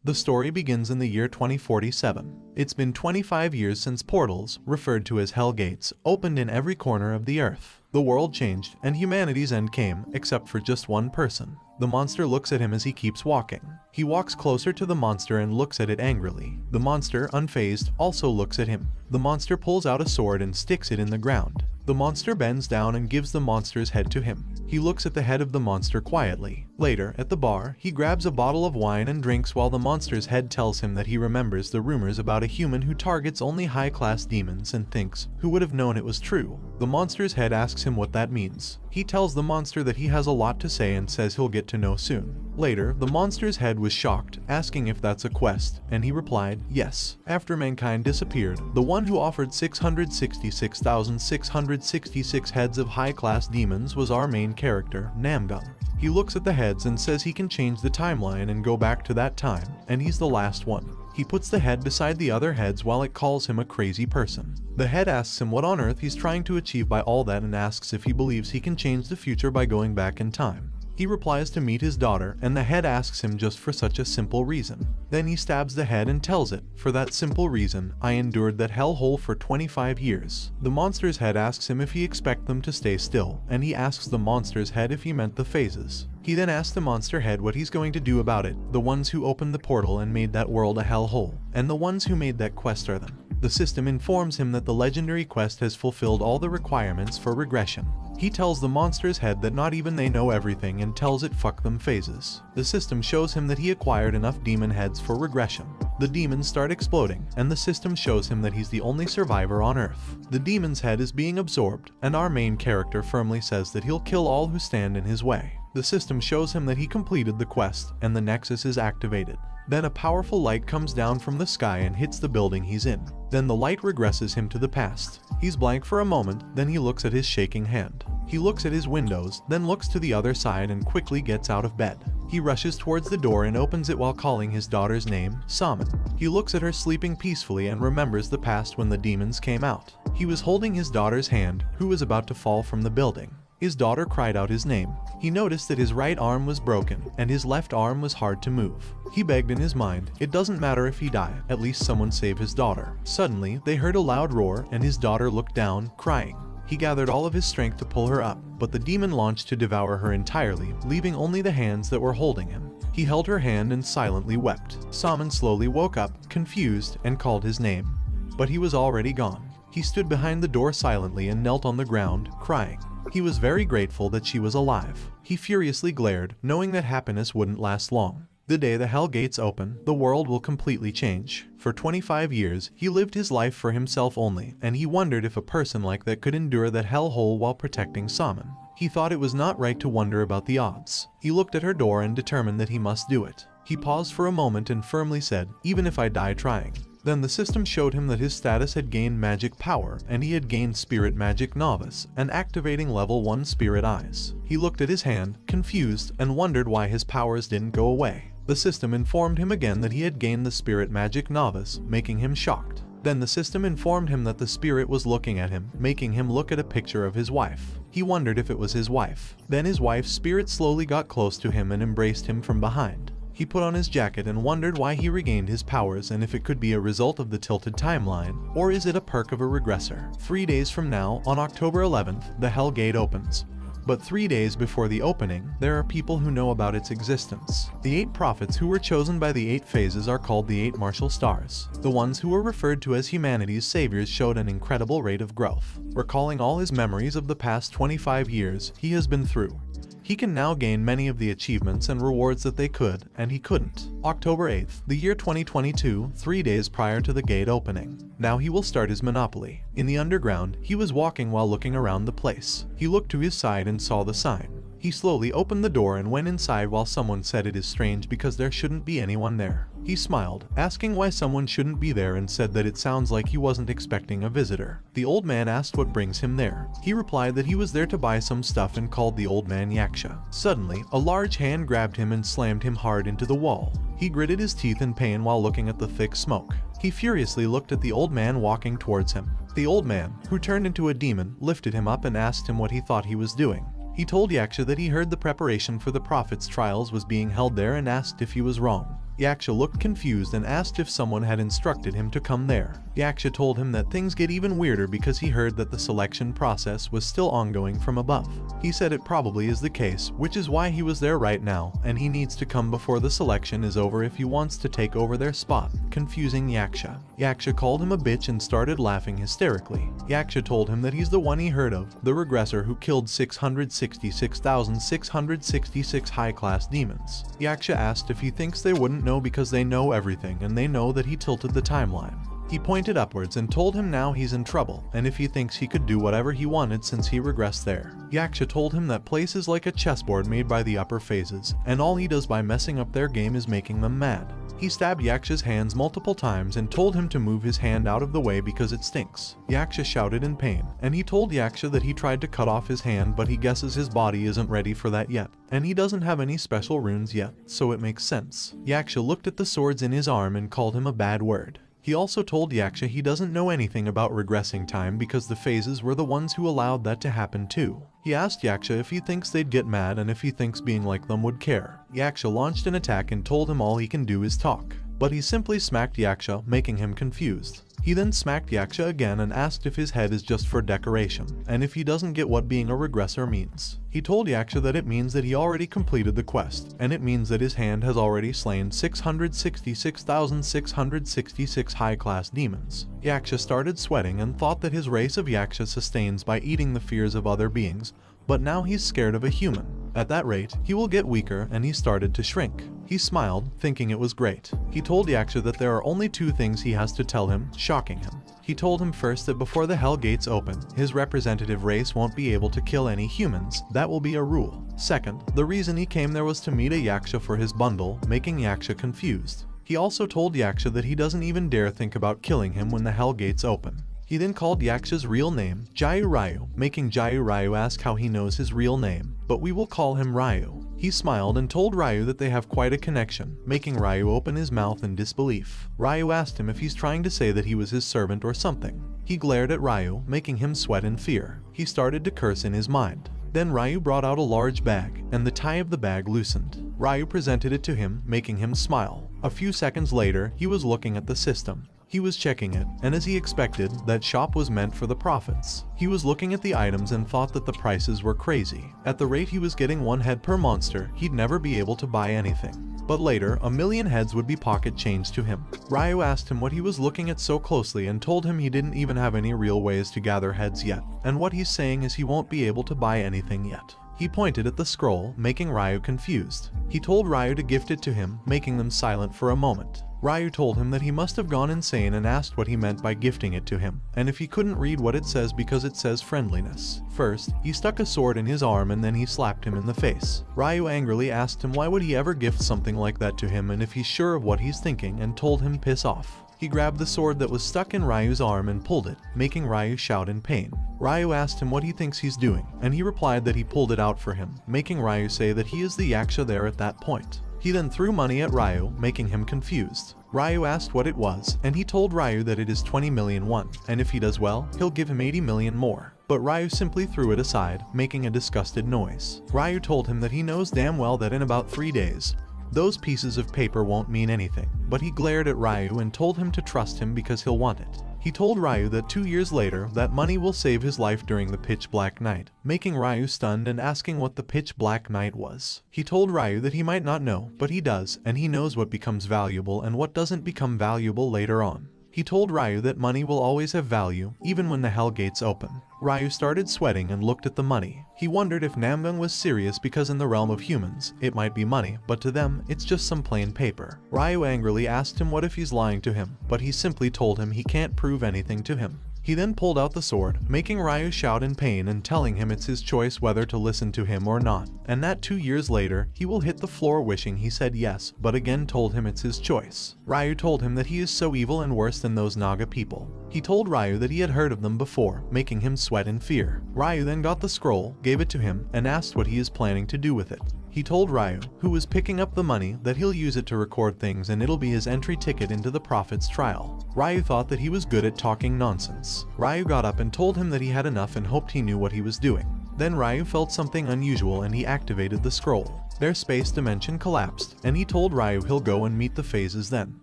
The story begins in the year 2047. It's been 25 years since portals, referred to as Hell Gates, opened in every corner of the earth. The world changed, and humanity's end came, except for just one person. The monster looks at him as he keeps walking. He walks closer to the monster and looks at it angrily. The monster, unfazed, also looks at him. The monster pulls out a sword and sticks it in the ground. The monster bends down and gives the monster's head to him. He looks at the head of the monster quietly. Later, at the bar, he grabs a bottle of wine and drinks while the monster's head tells him that he remembers the rumors about a human who targets only high-class demons and thinks, who would have known it was true? The monster's head asks him what that means. He tells the monster that he has a lot to say and says he'll get to know soon. Later, the monster's head was shocked, asking if that's a quest, and he replied, yes. After mankind disappeared, the one who offered 666,666 heads of high-class demons was our main character, Namgung. He looks at the heads and says he can change the timeline and go back to that time, and he's the last one. He puts the head beside the other heads while it calls him a crazy person. The head asks him what on earth he's trying to achieve by all that and asks if he believes he can change the future by going back in time. He replies to meet his daughter, and the head asks him just for such a simple reason. Then he stabs the head and tells it, for that simple reason, I endured that hellhole for 25 years. The monster's head asks him if he expects them to stay still, and he asks the monster's head if he meant the phases. He then asks the monster head what he's going to do about it, the ones who opened the portal and made that world a hellhole, and the ones who made that quest are them. The system informs him that the legendary quest has fulfilled all the requirements for regression. He tells the monster's head that not even they know everything and tells it fuck them phases. The system shows him that he acquired enough demon heads for regression. The demons start exploding, and the system shows him that he's the only survivor on Earth. The demon's head is being absorbed, and our main character firmly says that he'll kill all who stand in his way. The system shows him that he completed the quest, and the Nexus is activated. Then a powerful light comes down from the sky and hits the building he's in. Then the light regresses him to the past. He's blank for a moment, then he looks at his shaking hand. He looks at his windows, then looks to the other side and quickly gets out of bed. He rushes towards the door and opens it while calling his daughter's name, Saman. He looks at her sleeping peacefully and remembers the past when the demons came out. He was holding his daughter's hand, who was about to fall from the building. His daughter cried out his name. He noticed that his right arm was broken, and his left arm was hard to move. He begged in his mind, it doesn't matter if he die, at least someone save his daughter. Suddenly, they heard a loud roar, and his daughter looked down, crying. He gathered all of his strength to pull her up, but the demon launched to devour her entirely, leaving only the hands that were holding him. He held her hand and silently wept. Saman slowly woke up, confused, and called his name. But he was already gone. He stood behind the door silently and knelt on the ground, crying. He was very grateful that she was alive. He furiously glared, knowing that happiness wouldn't last long. The day the Hell Gates open, the world will completely change. For 25 years, he lived his life for himself only, and he wondered if a person like that could endure that hellhole while protecting Saman. He thought it was not right to wonder about the odds. He looked at her door and determined that he must do it. He paused for a moment and firmly said, even if I die trying. Then the system showed him that his status had gained magic power, and he had gained Spirit Magic Novice, and activating level 1 Spirit Eyes. He looked at his hand, confused, and wondered why his powers didn't go away. The system informed him again that he had gained the Spirit Magic Novice, making him shocked. Then the system informed him that the spirit was looking at him, making him look at a picture of his wife. He wondered if it was his wife. Then his wife's spirit slowly got close to him and embraced him from behind. He put on his jacket and wondered why he regained his powers and if it could be a result of the tilted timeline, or is it a perk of a regressor. 3 days from now, on October 11th, the Hell Gate opens. But 3 days before the opening, there are people who know about its existence. The 8 prophets who were chosen by the 8 phases are called the 8 martial stars. The ones who were referred to as humanity's saviors showed an incredible rate of growth. Recalling all his memories of the past 25 years he has been through, he can now gain many of the achievements and rewards that they could, and he couldn't. October 8th, the year 2022, 3 days prior to the gate opening. Now he will start his monopoly. In the underground, he was walking while looking around the place. He looked to his side and saw the sign. He slowly opened the door and went inside while someone said it is strange because there shouldn't be anyone there. He smiled, asking why someone shouldn't be there and said that it sounds like he wasn't expecting a visitor. The old man asked what brings him there. He replied that he was there to buy some stuff and called the old man Yaksha. Suddenly, a large hand grabbed him and slammed him hard into the wall. He gritted his teeth in pain while looking at the thick smoke. He furiously looked at the old man walking towards him. The old man, who turned into a demon, lifted him up and asked him what he thought he was doing. He told Yaksha that he heard the preparation for the prophet's trials was being held there and asked if he was wrong. Yaksha looked confused and asked if someone had instructed him to come there. Yaksha told him that things get even weirder because he heard that the selection process was still ongoing from above. He said it probably is the case, which is why he was there right now, and he needs to come before the selection is over if he wants to take over their spot, confusing Yaksha. Yaksha called him a bitch and started laughing hysterically. Yaksha told him that he's the one he heard of, the regressor who killed 666,666 high-class demons. Yaksha asked if he thinks they wouldn't know because they know everything and they know that he tilted the timeline. He pointed upwards and told him now he's in trouble, and if he thinks he could do whatever he wanted since he regressed there. Yaksha told him that place is like a chessboard made by the upper phases, and all he does by messing up their game is making them mad. He stabbed Yaksha's hands multiple times and told him to move his hand out of the way because it stinks. Yaksha shouted in pain, and he told Yaksha that he tried to cut off his hand but he guesses his body isn't ready for that yet, and he doesn't have any special runes yet, so it makes sense. Yaksha looked at the swords in his arm and called him a bad word. He also told Yaksha he doesn't know anything about regressing time because the phases were the ones who allowed that to happen too. He asked Yaksha if he thinks they'd get mad and if he thinks being like them would care. Yaksha launched an attack and told him all he can do is talk, but he simply smacked Yaksha, making him confused. He then smacked Yaksha again and asked if his head is just for decoration, and if he doesn't get what being a regressor means. He told Yaksha that it means that he already completed the quest, and it means that his hand has already slain 666,666 high-class demons. Yaksha started sweating and thought that his race of Yaksha sustains by eating the fears of other beings, but now he's scared of a human. At that rate, he will get weaker, and he started to shrink. He smiled, thinking it was great. He told Yaksha that there are only two things he has to tell him, shocking him. He told him first that before the Hell Gates open, his representative race won't be able to kill any humans. That will be a rule. Second, the reason he came there was to meet a Yaksha for his bundle, making Yaksha confused. He also told Yaksha that he doesn't even dare think about killing him when the Hell Gates open. He then called Yaksha's real name, Jayu Ryu, making Jayu Ryu ask how he knows his real name, but we will call him Ryu. He smiled and told Ryu that they have quite a connection, making Ryu open his mouth in disbelief. Ryu asked him if he's trying to say that he was his servant or something. He glared at Ryu, making him sweat in fear. He started to curse in his mind. Then Ryu brought out a large bag, and the tie of the bag loosened. Ryu presented it to him, making him smile. A few seconds later, he was looking at the system. He was checking it, and as he expected, that shop was meant for the profits. He was looking at the items and thought that the prices were crazy. At the rate he was getting 1 head per monster, he'd never be able to buy anything. But later, 1,000,000 heads would be pocket change to him. Ryu asked him what he was looking at so closely and told him he didn't even have any real ways to gather heads yet, and what he's saying is he won't be able to buy anything yet. He pointed at the scroll, making Ryu confused. He told Ryu to gift it to him, making them silent for a moment. Ryu told him that he must have gone insane and asked what he meant by gifting it to him, and if he couldn't read what it says because it says friendliness. First, he stuck a sword in his arm and then he slapped him in the face. Ryu angrily asked him why would he ever gift something like that to him and if he's sure of what he's thinking, and told him piss off. He grabbed the sword that was stuck in Ryu's arm and pulled it, making Ryu shout in pain. Ryu asked him what he thinks he's doing, and he replied that he pulled it out for him, making Ryu say that he is the Yaksha there at that point. He then threw money at Ryu, making him confused. Ryu asked what it was, and he told Ryu that it is 20 million won, and if he does well, he'll give him 80 million more. But Ryu simply threw it aside, making a disgusted noise. Ryu told him that he knows damn well that in about 3 days, those pieces of paper won't mean anything, but he glared at Ryu and told him to trust him because he'll want it. He told Ryu that 2 years later, that money will save his life during the pitch black night, making Ryu stunned and asking what the pitch black night was. He told Ryu that he might not know, but he does, and he knows what becomes valuable and what doesn't become valuable later on. He told Ryu that money will always have value, even when the Hell Gates open. Ryu started sweating and looked at the money. He wondered if Namgung was serious because in the realm of humans, it might be money, but to them, it's just some plain paper. Ryu angrily asked him what if he's lying to him, but he simply told him he can't prove anything to him. He then pulled out the sword, making Ryu shout in pain and telling him it's his choice whether to listen to him or not, and that 2 years later, he will hit the floor wishing he said yes, but again told him it's his choice. Ryu told him that he is so evil and worse than those Naga people. He told Ryu that he had heard of them before, making him sweat in fear. Ryu then got the scroll, gave it to him, and asked what he is planning to do with it. He told Ryu, who was picking up the money, that he'll use it to record things and it'll be his entry ticket into the Prophet's trial. Ryu thought that he was good at talking nonsense. Ryu got up and told him that he had enough and hoped he knew what he was doing. Then Ryu felt something unusual and he activated the scroll. Their space dimension collapsed, and he told Ryu he'll go and meet the phases then.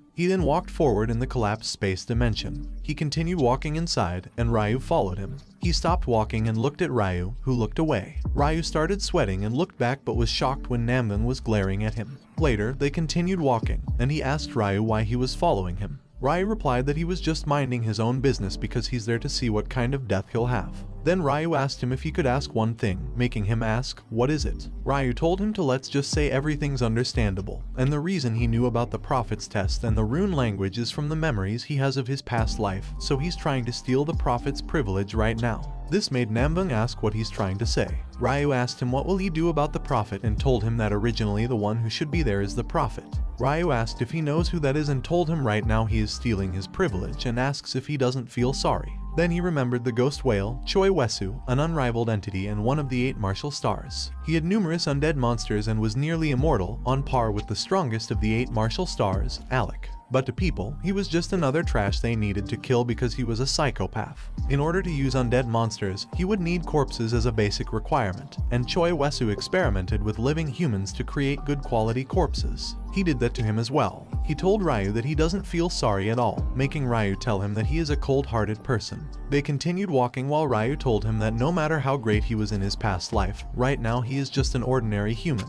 He then walked forward in the collapsed space dimension. He continued walking inside, and Ryu followed him. He stopped walking and looked at Ryu, who looked away. Ryu started sweating and looked back but was shocked when Namgung was glaring at him. Later, they continued walking, and he asked Ryu why he was following him. Ryu replied that he was just minding his own business because he's there to see what kind of death he'll have. Then Ryu asked him if he could ask one thing, making him ask, "What is it?" Ryu told him to let's just say everything's understandable, and the reason he knew about the Prophet's test and the rune language is from the memories he has of his past life, so he's trying to steal the Prophet's privilege right now. This made Namgung ask what he's trying to say. Ryu asked him what will he do about the Prophet and told him that originally the one who should be there is the Prophet. Ryu asked if he knows who that is and told him right now he is stealing his privilege and asks if he doesn't feel sorry. Then he remembered the ghost whale, Choi Wesu, an unrivaled entity and one of the 8 martial stars. He had numerous undead monsters and was nearly immortal, on par with the strongest of the 8 martial stars, Alec. But to people, he was just another trash they needed to kill because he was a psychopath. In order to use undead monsters, he would need corpses as a basic requirement, and Choi Wesu experimented with living humans to create good quality corpses. He did that to him as well. He told Ryu that he doesn't feel sorry at all, making Ryu tell him that he is a cold-hearted person. They continued walking while Ryu told him that no matter how great he was in his past life, right now he is just an ordinary human.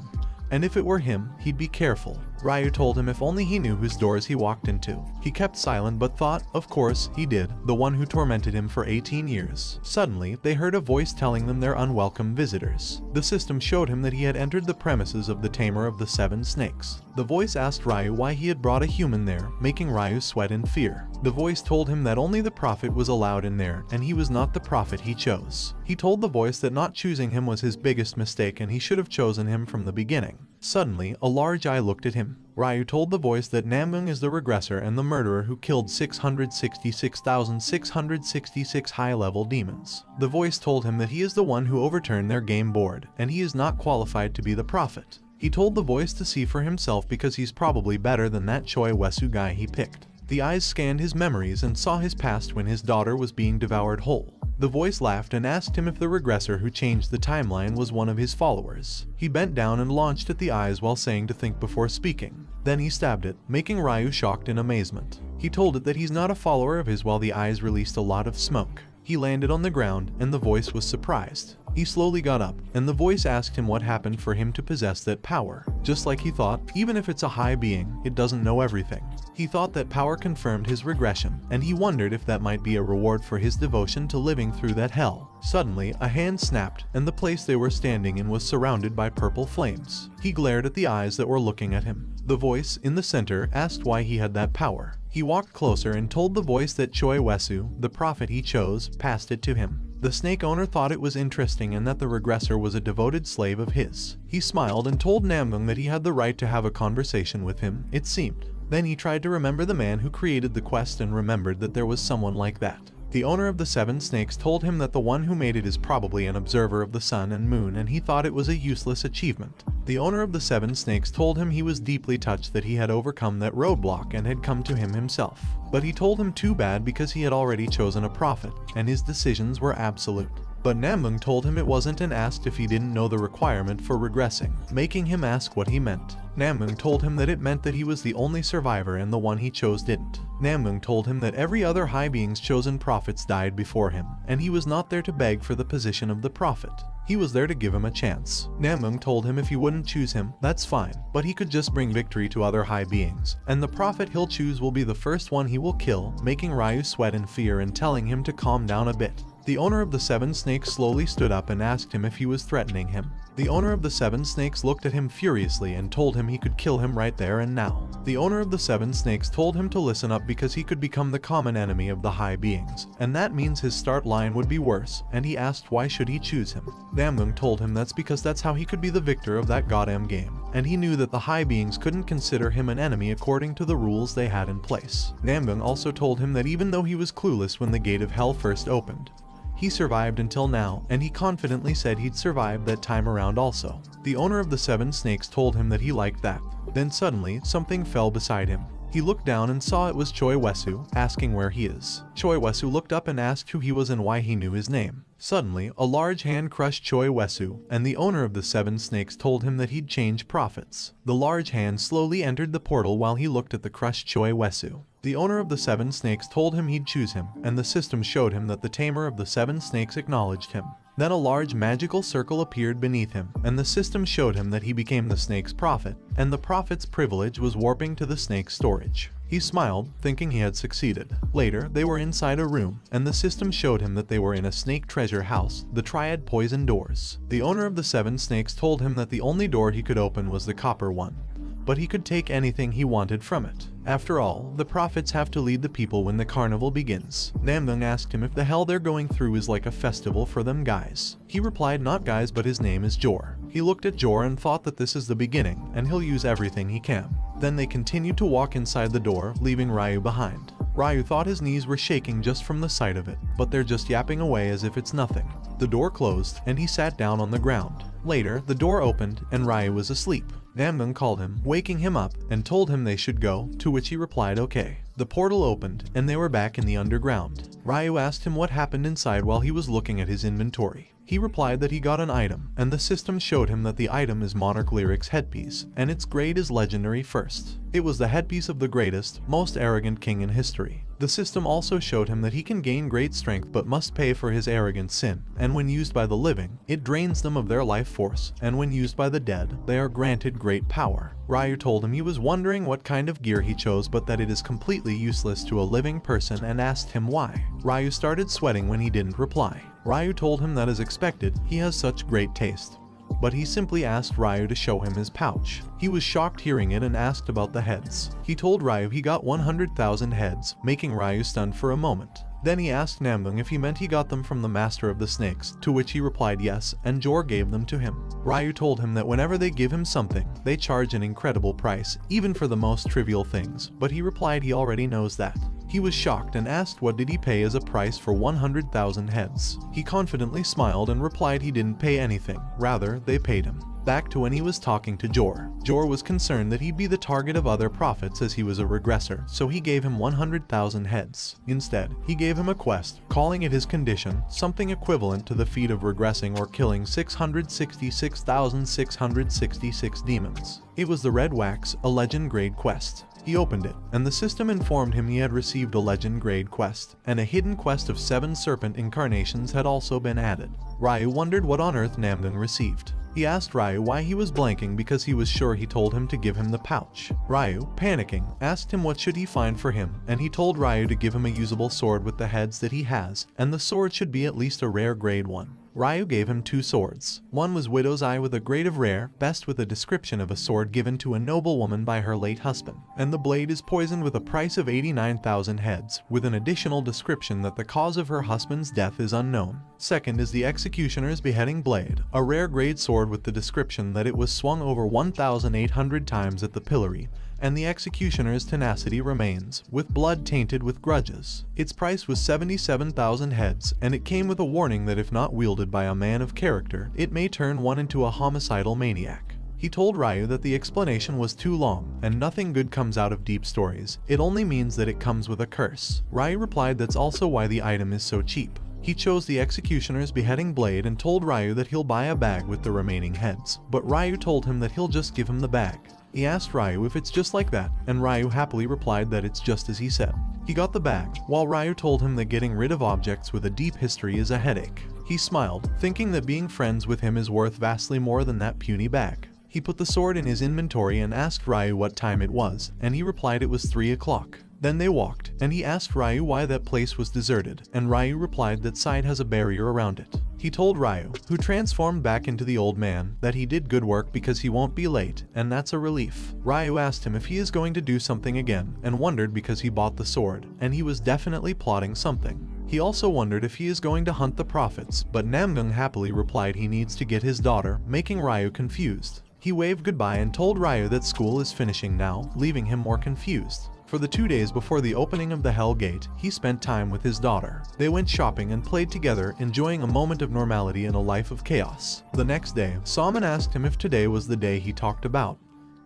And if it were him, he'd be careful. Ryu told him if only he knew whose doors he walked into. He kept silent but thought, of course, he did, the one who tormented him for 18 years. Suddenly, they heard a voice telling them they're unwelcome visitors. The system showed him that he had entered the premises of the Tamer of the 7 Snakes. The voice asked Ryu why he had brought a human there, making Ryu sweat in fear. The voice told him that only the Prophet was allowed in there, and he was not the Prophet he chose. He told the voice that not choosing him was his biggest mistake and he should have chosen him from the beginning. Suddenly, a large eye looked at him. Ryu told the voice that Namgung is the regressor and the murderer who killed 666,666 high-level demons. The voice told him that he is the one who overturned their game board, and he is not qualified to be the Prophet. He told the voice to see for himself because he's probably better than that Choi Wesu guy he picked. The eyes scanned his memories and saw his past when his daughter was being devoured whole. The voice laughed and asked him if the regressor who changed the timeline was one of his followers. He bent down and launched at the eyes while saying to think before speaking. Then he stabbed it, making Ryu shocked in amazement. He told it that he's not a follower of his while the eyes released a lot of smoke. He landed on the ground, and the voice was surprised. He slowly got up, and the voice asked him what happened for him to possess that power. Just like he thought, even if it's a high being, it doesn't know everything. He thought that power confirmed his regression, and he wondered if that might be a reward for his devotion to living through that hell. Suddenly, a hand snapped, and the place they were standing in was surrounded by purple flames. He glared at the eyes that were looking at him. The voice, in the center, asked why he had that power. He walked closer and told the voice that Choi Wesu, the prophet he chose, passed it to him. The snake owner thought it was interesting and that the regressor was a devoted slave of his. He smiled and told Namgung that he had the right to have a conversation with him, it seemed. Then he tried to remember the man who created the quest and remembered that there was someone like that. The owner of the 7 snakes told him that the one who made it is probably an observer of the sun and moon, and he thought it was a useless achievement. The owner of the 7 snakes told him he was deeply touched that he had overcome that roadblock and had come to him himself. But he told him too bad because he had already chosen a prophet, and his decisions were absolute. But Namgung told him it wasn't and asked if he didn't know the requirement for regressing, making him ask what he meant. Namgung told him that it meant that he was the only survivor and the one he chose didn't. Namgung told him that every other high being's chosen prophets died before him, and he was not there to beg for the position of the prophet. He was there to give him a chance. Namgung told him if he wouldn't choose him, that's fine, but he could just bring victory to other high beings, and the prophet he'll choose will be the first one he will kill, making Ryu sweat in fear and telling him to calm down a bit. The owner of the 7 snakes slowly stood up and asked him if he was threatening him. The owner of the 7 snakes looked at him furiously and told him he could kill him right there and now. The owner of the 7 snakes told him to listen up because he could become the common enemy of the high beings, and that means his start line would be worse, and he asked why should he choose him. Namgung told him that's because that's how he could be the victor of that goddamn game, and he knew that the high beings couldn't consider him an enemy according to the rules they had in place. Namgung also told him that even though he was clueless when the gate of hell first opened, he survived until now, and he confidently said he'd survive that time around also. The owner of the 7 snakes told him that he liked that. Then suddenly, something fell beside him. He looked down and saw it was Choi Wesu, asking where he is. Choi Wesu looked up and asked who he was and why he knew his name. Suddenly, a large hand crushed Choi Wesu, and the owner of the 7 snakes told him that he'd change profits. The large hand slowly entered the portal while he looked at the crushed Choi Wesu. The owner of the 7 snakes told him he'd choose him, and the system showed him that the tamer of the 7 snakes acknowledged him. Then a large magical circle appeared beneath him, and the system showed him that he became the snake's prophet, and the prophet's privilege was warping to the snake's storage. He smiled, thinking he had succeeded. Later, they were inside a room, and the system showed him that they were in a snake treasure house, the Triad Poison Doors. The owner of the 7 snakes told him that the only door he could open was the copper one, but he could take anything he wanted from it. After all, the prophets have to lead the people when the carnival begins. Namdung asked him if the hell they're going through is like a festival for them guys. He replied not guys, but his name is Jor. He looked at Jor and thought that this is the beginning, and he'll use everything he can. Then they continued to walk inside the door, leaving Ryu behind. Ryu thought his knees were shaking just from the sight of it, but they're just yapping away as if it's nothing. The door closed, and he sat down on the ground. Later, the door opened, and Ryu was asleep. Namdung called him, waking him up, and told him they should go, to which he replied okay. The portal opened, and they were back in the underground. Ryu asked him what happened inside while he was looking at his inventory. He replied that he got an item, and the system showed him that the item is Monarch Lyric's headpiece, and its grade is Legendary first. It was the headpiece of the greatest, most arrogant king in history. The system also showed him that he can gain great strength but must pay for his arrogant sin, and when used by the living, it drains them of their life force, and when used by the dead, they are granted great power. Ryu told him he was wondering what kind of gear he chose, but that it is completely useless to a living person, and asked him why. Ryu started sweating when he didn't reply. Ryu told him that as expected, he has such great taste. But he simply asked Ryu to show him his pouch. He was shocked hearing it and asked about the heads. He told Ryu he got 100,000 heads, making Ryu stunned for a moment. Then he asked Namdung if he meant he got them from the master of the snakes, to which he replied yes, and Jor gave them to him. Ryu told him that whenever they give him something, they charge an incredible price, even for the most trivial things, but he replied he already knows that. He was shocked and asked what did he pay as a price for 100,000 heads. He confidently smiled and replied he didn't pay anything, rather they paid him. Back to when he was talking to Jor. Jor was concerned that he'd be the target of other prophets as he was a regressor, so he gave him 100,000 heads. Instead, he gave him a quest, calling it his condition, something equivalent to the feat of regressing or killing 666,666 demons. It was the Red Wax, a legend grade quest. He opened it, and the system informed him he had received a legend grade quest, and a hidden quest of 7 serpent incarnations had also been added. Ryu wondered what on earth Namdung received. He asked Ryu why he was blanking because he was sure he told him to give him the pouch. Ryu, panicking, asked him what should he find for him, and he told Ryu to give him a usable sword with the heads that he has, and the sword should be at least a rare grade one. Ryu gave him 2 swords. One was Widow's Eye with a grade of rare, best with a description of a sword given to a noblewoman by her late husband, and the blade is poisoned with a price of 89,000 heads, with an additional description that the cause of her husband's death is unknown. Second is the Executioner's Beheading Blade, a rare grade sword with the description that it was swung over 1,800 times at the pillory, and the executioner's tenacity remains, with blood tainted with grudges. Its price was 77,000 heads, and it came with a warning that if not wielded by a man of character, it may turn one into a homicidal maniac. He told Ryu that the explanation was too long, and nothing good comes out of deep stories. It only means that it comes with a curse. Ryu replied that's also why the item is so cheap. He chose the Executioner's Beheading Blade and told Ryu that he'll buy a bag with the remaining heads, but Ryu told him that he'll just give him the bag. He asked Ryu if it's just like that, and Ryu happily replied that it's just as he said. He got the bag, while Ryu told him that getting rid of objects with a deep history is a headache. He smiled, thinking that being friends with him is worth vastly more than that puny bag. He put the sword in his inventory and asked Ryu what time it was, and he replied it was 3 o'clock. Then they walked, and he asked Ryu why that place was deserted, and Ryu replied that side has a barrier around it. He told Ryu, who transformed back into the old man, that he did good work because he won't be late, and that's a relief. Ryu asked him if he is going to do something again, and wondered because he bought the sword, and he was definitely plotting something. He also wondered if he is going to hunt the prophets, but Namdung happily replied he needs to get his daughter, making Ryu confused. He waved goodbye and told Ryu that school is finishing now, leaving him more confused. For the 2 days before the opening of the Hell Gate, he spent time with his daughter. They went shopping and played together, enjoying a moment of normality in a life of chaos. The next day, Salman asked him if today was the day he talked about.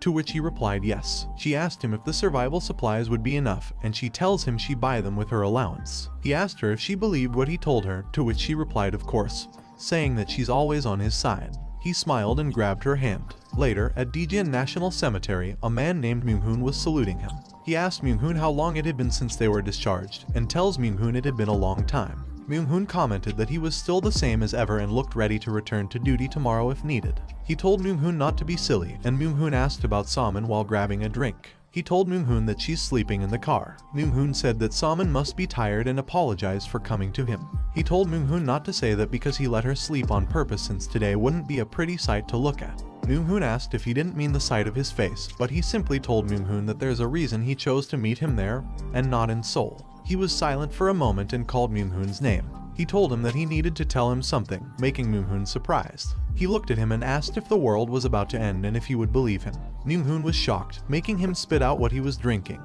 to which he replied yes. She asked him if the survival supplies would be enough, and she tells him she buy them with her allowance. He asked her if she believed what he told her, to which she replied of course, saying that she's always on his side. He smiled and grabbed her hand. Later, at Daejeon National Cemetery, a man named Myung-hoon was saluting him. He asked Myung-hoon how long it had been since they were discharged, and tells Myung-hoon it had been a long time. Myung-hoon commented that he was still the same as ever and looked ready to return to duty tomorrow if needed. He told Myung-hoon not to be silly, and Myung-hoon asked about Saman while grabbing a drink. He told Myung-hoon that she's sleeping in the car. Myung-hoon said that Saman must be tired and apologized for coming to him. He told Myung-hoon not to say that because he let her sleep on purpose since today wouldn't be a pretty sight to look at. Myung-hoon asked if he didn't mean the sight of his face, but he simply told Myung-hoon that there's a reason he chose to meet him there, and not in Seoul. He was silent for a moment and called Myung-hoon's name. He told him that he needed to tell him something, making Myung-hoon surprised. He looked at him and asked if the world was about to end and if he would believe him. Myung-hoon was shocked, making him spit out what he was drinking,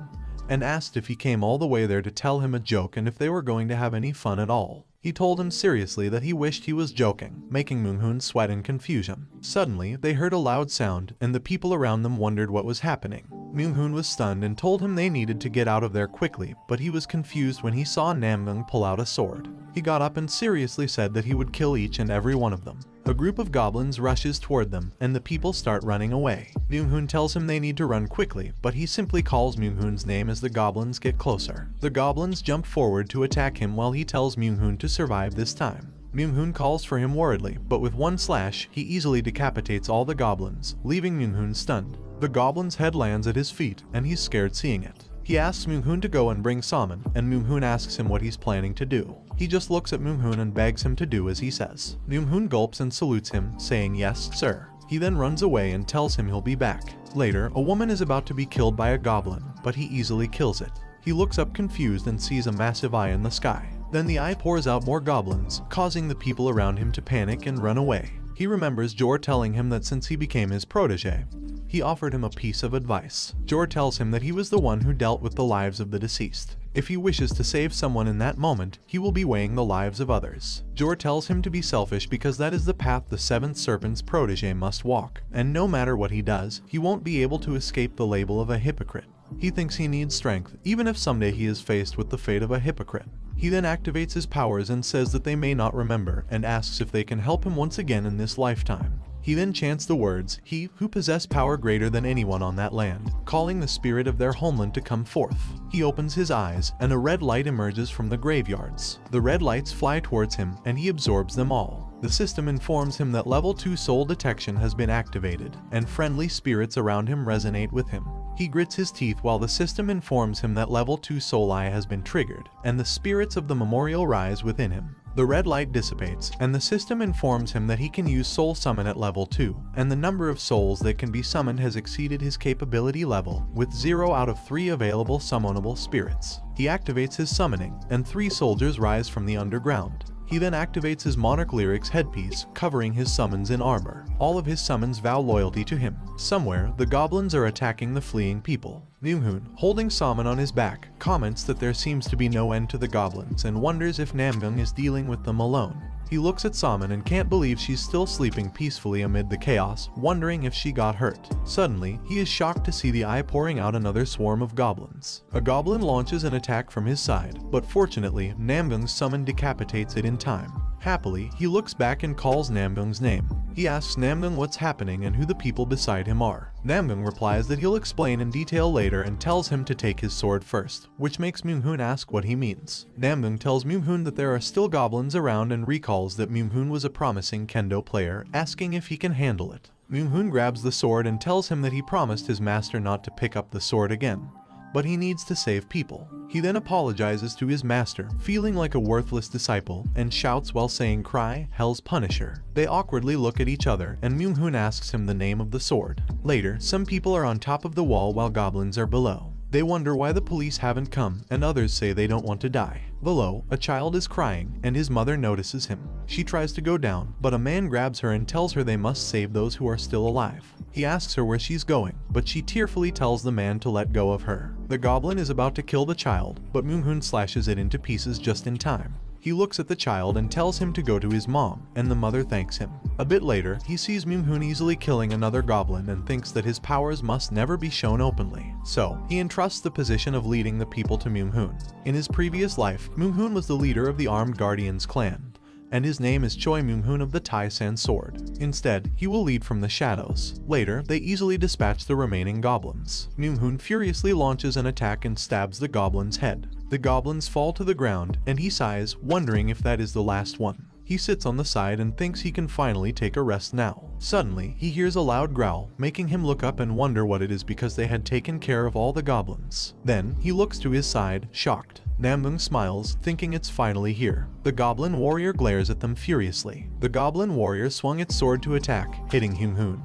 and asked if he came all the way there to tell him a joke and if they were going to have any fun at all. He told him seriously that he wished he was joking, making Myung-hoon sweat in confusion. Suddenly, they heard a loud sound, and the people around them wondered what was happening. Myung-hoon was stunned and told him they needed to get out of there quickly, but he was confused when he saw Namgung pull out a sword. He got up and seriously said that he would kill each and every one of them. A group of goblins rushes toward them, and the people start running away. Myung-hoon tells him they need to run quickly, but he simply calls Myung-hoon's name as the goblins get closer. The goblins jump forward to attack him while he tells Myung-hoon to survive this time. Myung-hoon calls for him worriedly, but with one slash, he easily decapitates all the goblins, leaving Myung-hoon stunned. The goblin's head lands at his feet, and he's scared seeing it. He asks Myung-hoon to go and bring Saman, and Myung-hoon asks him what he's planning to do. He just looks at Myung-hoon and begs him to do as he says. Myung-hoon gulps and salutes him, saying yes, sir. He then runs away and tells him he'll be back. Later, a woman is about to be killed by a goblin, but he easily kills it. He looks up confused and sees a massive eye in the sky. Then the eye pours out more goblins, causing the people around him to panic and run away. He remembers Jor telling him that since he became his protege, he offered him a piece of advice. Jor tells him that he was the one who dealt with the lives of the deceased. If he wishes to save someone in that moment, he will be weighing the lives of others. Jor tells him to be selfish because that is the path the Seventh Serpent's protege must walk, and no matter what he does, he won't be able to escape the label of a hypocrite. He thinks he needs strength, even if someday he is faced with the fate of a hypocrite. He then activates his powers and says that they may not remember, and asks if they can help him once again in this lifetime. He then chants the words, "He who possess power greater than anyone on that land," calling the spirit of their homeland to come forth. He opens his eyes, and a red light emerges from the graveyards. The red lights fly towards him, and he absorbs them all. The system informs him that level 2 soul detection has been activated, and friendly spirits around him resonate with him. He grits his teeth while the system informs him that level 2 soul eye has been triggered, and the spirits of the memorial rise within him. The red light dissipates, and the system informs him that he can use soul summon at level 2, and the number of souls that can be summoned has exceeded his capability level, with 0 out of 3 available summonable spirits. He activates his summoning, and 3 soldiers rise from the underground. He then activates his Monarch Lyric's headpiece, covering his summons in armor. All of his summons vow loyalty to him. Somewhere, the goblins are attacking the fleeing people. Myung-hoon, holding Saman on his back, comments that there seems to be no end to the goblins and wonders if Namgung is dealing with them alone. He looks at Saman and can't believe she's still sleeping peacefully amid the chaos, wondering if she got hurt. Suddenly, he is shocked to see the eye pouring out another swarm of goblins. A goblin launches an attack from his side, but fortunately, Namgung's summon decapitates it in time. Happily, he looks back and calls Namgung's name. He asks Namgung what's happening and who the people beside him are. Namgung replies that he'll explain in detail later and tells him to take his sword first, which makes Myung-hoon ask what he means. Namgung tells Myung-hoon that there are still goblins around and recalls that Myung-hoon was a promising kendo player, asking if he can handle it. Myung-hoon grabs the sword and tells him that he promised his master not to pick up the sword again, but he needs to save people. He then apologizes to his master, feeling like a worthless disciple, and shouts while saying "Cry, Hell's Punisher." They awkwardly look at each other, and Myung-hoon asks him the name of the sword. Later, some people are on top of the wall while goblins are below. They wonder why the police haven't come, and others say they don't want to die. Below, a child is crying, and his mother notices him. She tries to go down, but a man grabs her and tells her they must save those who are still alive. He asks her where she's going, but she tearfully tells the man to let go of her. The goblin is about to kill the child, but Myung-hoon slashes it into pieces just in time. He looks at the child and tells him to go to his mom, and the mother thanks him. A bit later, he sees Myung-hoon easily killing another goblin and thinks that his powers must never be shown openly. So, he entrusts the position of leading the people to Myung-hoon. In his previous life, Myung-hoon was the leader of the Armed Guardians clan, and his name is Choi Myung-hoon of the Tai-san sword. Instead, he will lead from the shadows. Later, they easily dispatch the remaining goblins. Myung-hoon furiously launches an attack and stabs the goblin's head. The goblins fall to the ground, and he sighs, wondering if that is the last one. He sits on the side and thinks he can finally take a rest now. Suddenly, he hears a loud growl, making him look up and wonder what it is because they had taken care of all the goblins. Then, he looks to his side, shocked. Namgung smiles, thinking it's finally here. The goblin warrior glares at them furiously. The goblin warrior swung its sword to attack, hitting Myung-hoon.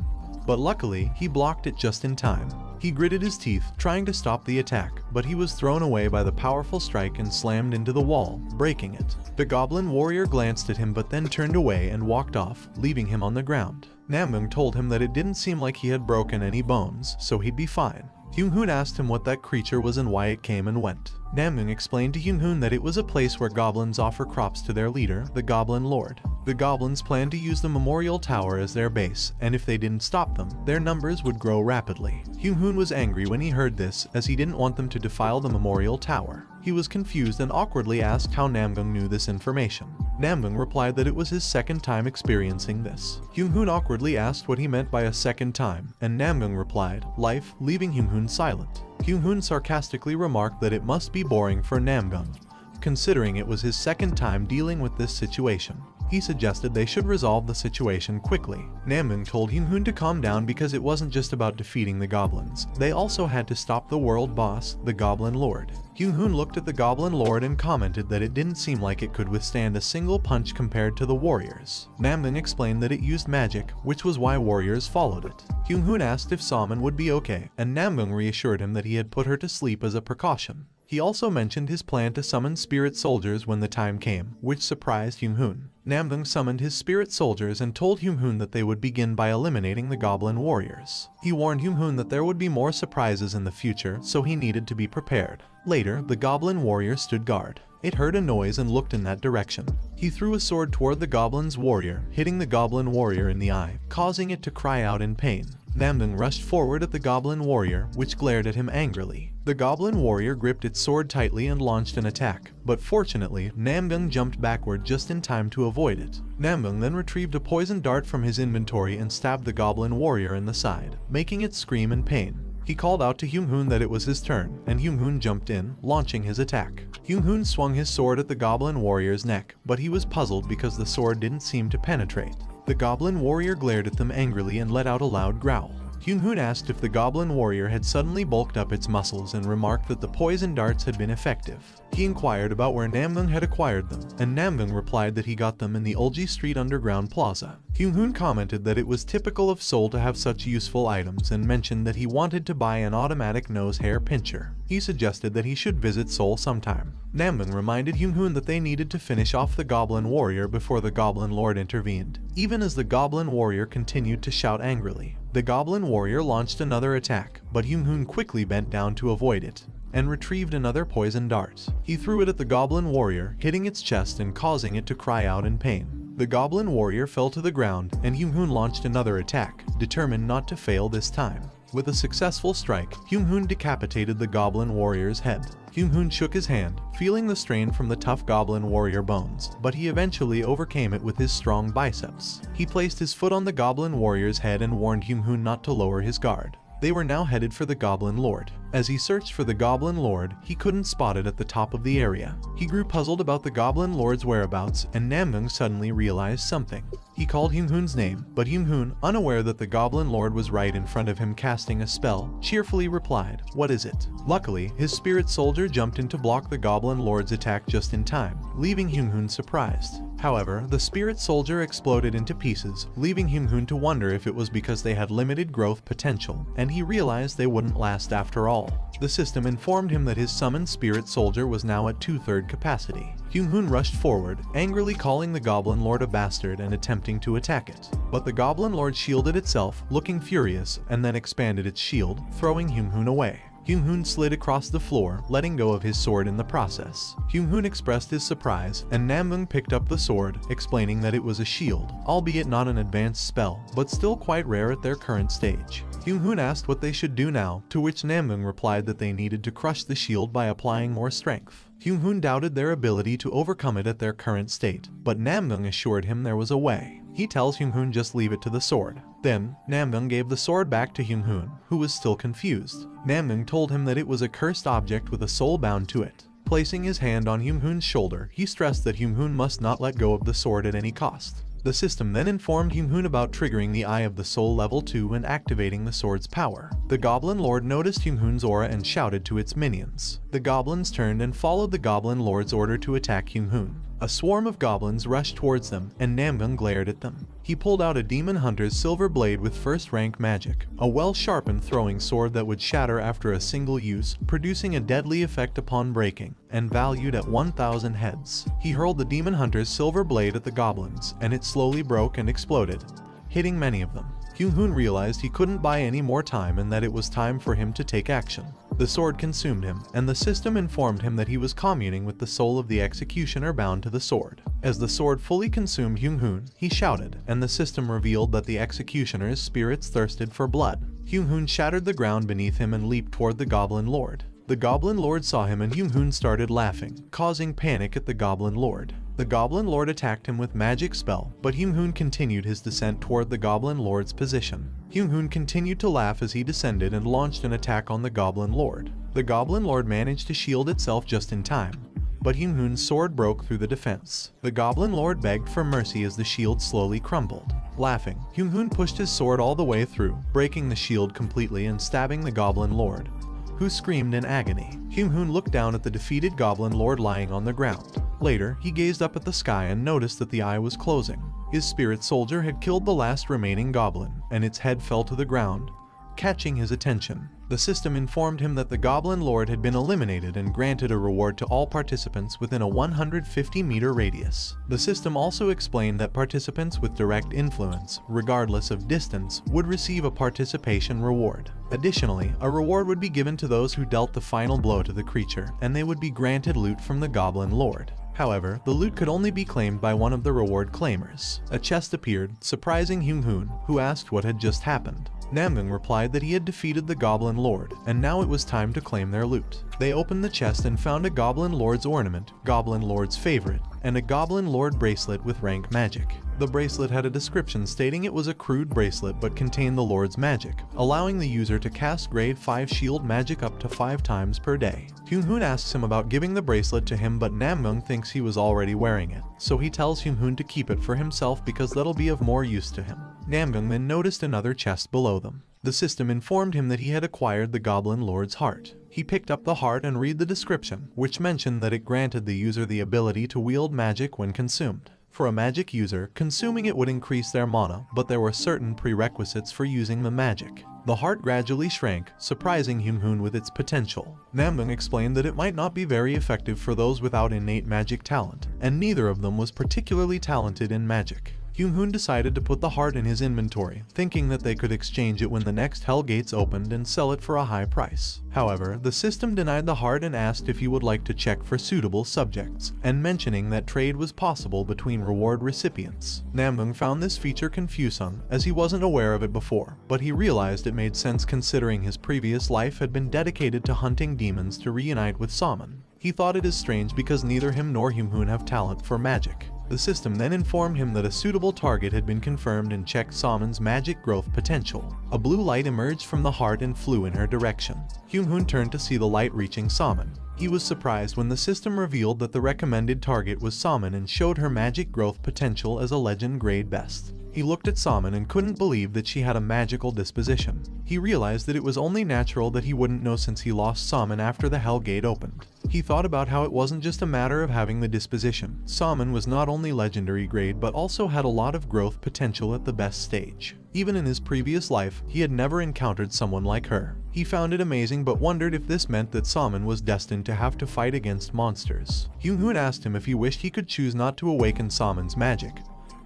But luckily, he blocked it just in time. He gritted his teeth, trying to stop the attack, but he was thrown away by the powerful strike and slammed into the wall, breaking it. The goblin warrior glanced at him but then turned away and walked off, leaving him on the ground. Namgung told him that it didn't seem like he had broken any bones, so he'd be fine. Myung-hoon asked him what that creature was and why it came and went. Namgung explained to Myung-hoon that it was a place where goblins offer crops to their leader, the Goblin Lord. The goblins planned to use the memorial tower as their base, and if they didn't stop them, their numbers would grow rapidly. Myung-hoon was angry when he heard this, as he didn't want them to defile the memorial tower. He was confused and awkwardly asked how Namgung knew this information. Namgung replied that it was his second time experiencing this. Myung-hoon awkwardly asked what he meant by a second time, and Namgung replied, life, leaving Myung-hoon silent. Myung-hoon sarcastically remarked that it must be boring for Namgung, considering it was his second time dealing with this situation. He suggested they should resolve the situation quickly. Namgung told Myung-hoon to calm down because it wasn't just about defeating the goblins. They also had to stop the world boss, the Goblin Lord. Myung-hoon looked at the Goblin Lord and commented that it didn't seem like it could withstand a single punch compared to the warriors. Namgung explained that it used magic, which was why warriors followed it. Myung-hoon asked if Salmon would be okay, and Namgung reassured him that he had put her to sleep as a precaution. He also mentioned his plan to summon spirit soldiers when the time came, which surprised Myung-hoon. Namgung summoned his spirit soldiers and told Myung-hoon that they would begin by eliminating the goblin warriors. He warned Myung-hoon that there would be more surprises in the future, so he needed to be prepared. Later, the goblin warrior stood guard. It heard a noise and looked in that direction. He threw a sword toward the goblin's warrior, hitting the goblin warrior in the eye, causing it to cry out in pain. Namgung rushed forward at the goblin warrior, which glared at him angrily. The goblin warrior gripped its sword tightly and launched an attack, but fortunately, Namgung jumped backward just in time to avoid it. Namgung then retrieved a poison dart from his inventory and stabbed the goblin warrior in the side, making it scream in pain. He called out to Myung-hoon that it was his turn, and Myung-hoon jumped in, launching his attack. Myung-hoon swung his sword at the goblin warrior's neck, but he was puzzled because the sword didn't seem to penetrate. The goblin warrior glared at them angrily and let out a loud growl. Myung-hoon asked if the goblin warrior had suddenly bulked up its muscles and remarked that the poison darts had been effective. He inquired about where Namgung had acquired them, and Namgung replied that he got them in the Ulji Street Underground Plaza. Myung-hoon commented that it was typical of Seoul to have such useful items and mentioned that he wanted to buy an automatic nose hair pincher. He suggested that he should visit Seoul sometime. Namgung reminded Myung-hoon that they needed to finish off the goblin warrior before the goblin lord intervened, even as the goblin warrior continued to shout angrily. The goblin warrior launched another attack, but Myung-hoon quickly bent down to avoid it, and retrieved another poison dart. He threw it at the goblin warrior, hitting its chest and causing it to cry out in pain. The goblin warrior fell to the ground, and Myung-hoon launched another attack, determined not to fail this time. With a successful strike, Myung-hoon decapitated the goblin warrior's head. Myung-hoon shook his hand, feeling the strain from the tough goblin warrior bones, but he eventually overcame it with his strong biceps. He placed his foot on the goblin warrior's head and warned Myung-hoon not to lower his guard. They were now headed for the Goblin Lord. As he searched for the Goblin Lord, he couldn't spot it at the top of the area. He grew puzzled about the Goblin Lord's whereabouts, and Namgung suddenly realized something. He called Myung-hoon's name, but Myung-hoon, unaware that the Goblin Lord was right in front of him casting a spell, cheerfully replied, "What is it?" Luckily, his spirit soldier jumped in to block the Goblin Lord's attack just in time, leaving Myung-hoon surprised. However, the spirit soldier exploded into pieces, leaving Myung-hoon to wonder if it was because they had limited growth potential, and he realized they wouldn't last after all. The system informed him that his summoned spirit soldier was now at 2/3 capacity. Myung-hoon rushed forward, angrily calling the Goblin Lord a bastard and attempting to attack it. But the Goblin Lord shielded itself, looking furious, and then expanded its shield, throwing Myung-hoon away. Hyung-hoon slid across the floor, letting go of his sword in the process. Hyung-hoon expressed his surprise, and Namgung picked up the sword, explaining that it was a shield, albeit not an advanced spell, but still quite rare at their current stage. Hyung-hoon asked what they should do now, to which Namgung replied that they needed to crush the shield by applying more strength. Hyung-hoon doubted their ability to overcome it at their current state, but Namgung assured him there was a way. He tells Hyung-hoon just leave it to the sword. Then, Namgung gave the sword back to Hyung-hoon, who was still confused. Namgung told him that it was a cursed object with a soul bound to it. Placing his hand on Hyung-hoon's shoulder, he stressed that Hyung-hoon must not let go of the sword at any cost. The system then informed Hyung-hoon about triggering the Eye of the Soul level 2 and activating the sword's power. The Goblin Lord noticed Hyung-hoon's aura and shouted to its minions. The goblins turned and followed the Goblin Lord's order to attack Hyung-hoon. A swarm of goblins rushed towards them, and Namgung glared at them. He pulled out a demon hunter's silver blade with first-rank magic, a well-sharpened throwing sword that would shatter after a single use, producing a deadly effect upon breaking, and valued at 1,000 heads. He hurled the demon hunter's silver blade at the goblins, and it slowly broke and exploded, hitting many of them. Hyung-hoon realized he couldn't buy any more time and that it was time for him to take action. The sword consumed him, and the system informed him that he was communing with the soul of the executioner bound to the sword. As the sword fully consumed Hyung-hoon, he shouted, and the system revealed that the executioner's spirits thirsted for blood. Hyung-hoon shattered the ground beneath him and leaped toward the Goblin Lord. The Goblin Lord saw him and Hyung-hoon started laughing, causing panic at the Goblin Lord. The Goblin Lord attacked him with magic spell, but Hyung-hoon continued his descent toward the Goblin Lord's position. Hyung-hoon continued to laugh as he descended and launched an attack on the Goblin Lord. The Goblin Lord managed to shield itself just in time, but Hyung-hoon's sword broke through the defense. The Goblin Lord begged for mercy as the shield slowly crumbled. Laughing, Hyung-hoon pushed his sword all the way through, breaking the shield completely and stabbing the Goblin Lord, who screamed in agony. Hyung-hoon looked down at the defeated Goblin Lord lying on the ground. Later, he gazed up at the sky and noticed that the eye was closing. His spirit soldier had killed the last remaining goblin, and its head fell to the ground, catching his attention. The system informed him that the Goblin Lord had been eliminated and granted a reward to all participants within a 150-meter radius. The system also explained that participants with direct influence, regardless of distance, would receive a participation reward. Additionally, a reward would be given to those who dealt the final blow to the creature, and they would be granted loot from the Goblin Lord. However, the loot could only be claimed by one of the reward claimers. A chest appeared, surprising Hyung-hoon, who asked what had just happened. Namgung replied that he had defeated the Goblin Lord, and now it was time to claim their loot. They opened the chest and found a Goblin Lord's ornament, Goblin Lord's favorite, and a Goblin Lord bracelet with rank magic. The bracelet had a description stating it was a crude bracelet but contained the Lord's magic, allowing the user to cast grade 5 shield magic up to 5 times per day. Hyung-hoon asks him about giving the bracelet to him, but Namgung thinks he was already wearing it, so he tells Hyung-hoon to keep it for himself because that'll be of more use to him. Namgung then noticed another chest below them. The system informed him that he had acquired the Goblin Lord's heart. He picked up the heart and read the description, which mentioned that it granted the user the ability to wield magic when consumed. For a magic user, consuming it would increase their mana, but there were certain prerequisites for using the magic. The heart gradually shrank, surprising Hyung-hoon with its potential. Namgung explained that it might not be very effective for those without innate magic talent, and neither of them was particularly talented in magic. Hyung-hoon decided to put the heart in his inventory, thinking that they could exchange it when the next Hell Gates opened and sell it for a high price. However, the system denied the heart and asked if he would like to check for suitable subjects, and mentioning that trade was possible between reward recipients. Namgung found this feature confusing, as he wasn't aware of it before, but he realized it made sense considering his previous life had been dedicated to hunting demons to reunite with Saman. He thought it is strange because neither him nor Hyung-hoon have talent for magic. The system then informed him that a suitable target had been confirmed and checked Saman's magic growth potential. A blue light emerged from the heart and flew in her direction. Hyung-hoon turned to see the light reaching Saman. He was surprised when the system revealed that the recommended target was Saman and showed her magic growth potential as a legend grade best. He looked at Saman and couldn't believe that she had a magical disposition. He realized that it was only natural that he wouldn't know since he lost Saman after the Hell Gate opened. He thought about how it wasn't just a matter of having the disposition. Saman was not only legendary grade but also had a lot of growth potential at the best stage. Even in his previous life, he had never encountered someone like her. He found it amazing but wondered if this meant that Saman was destined to have to fight against monsters. Hyung-hoon asked him if he wished he could choose not to awaken Saman's magic,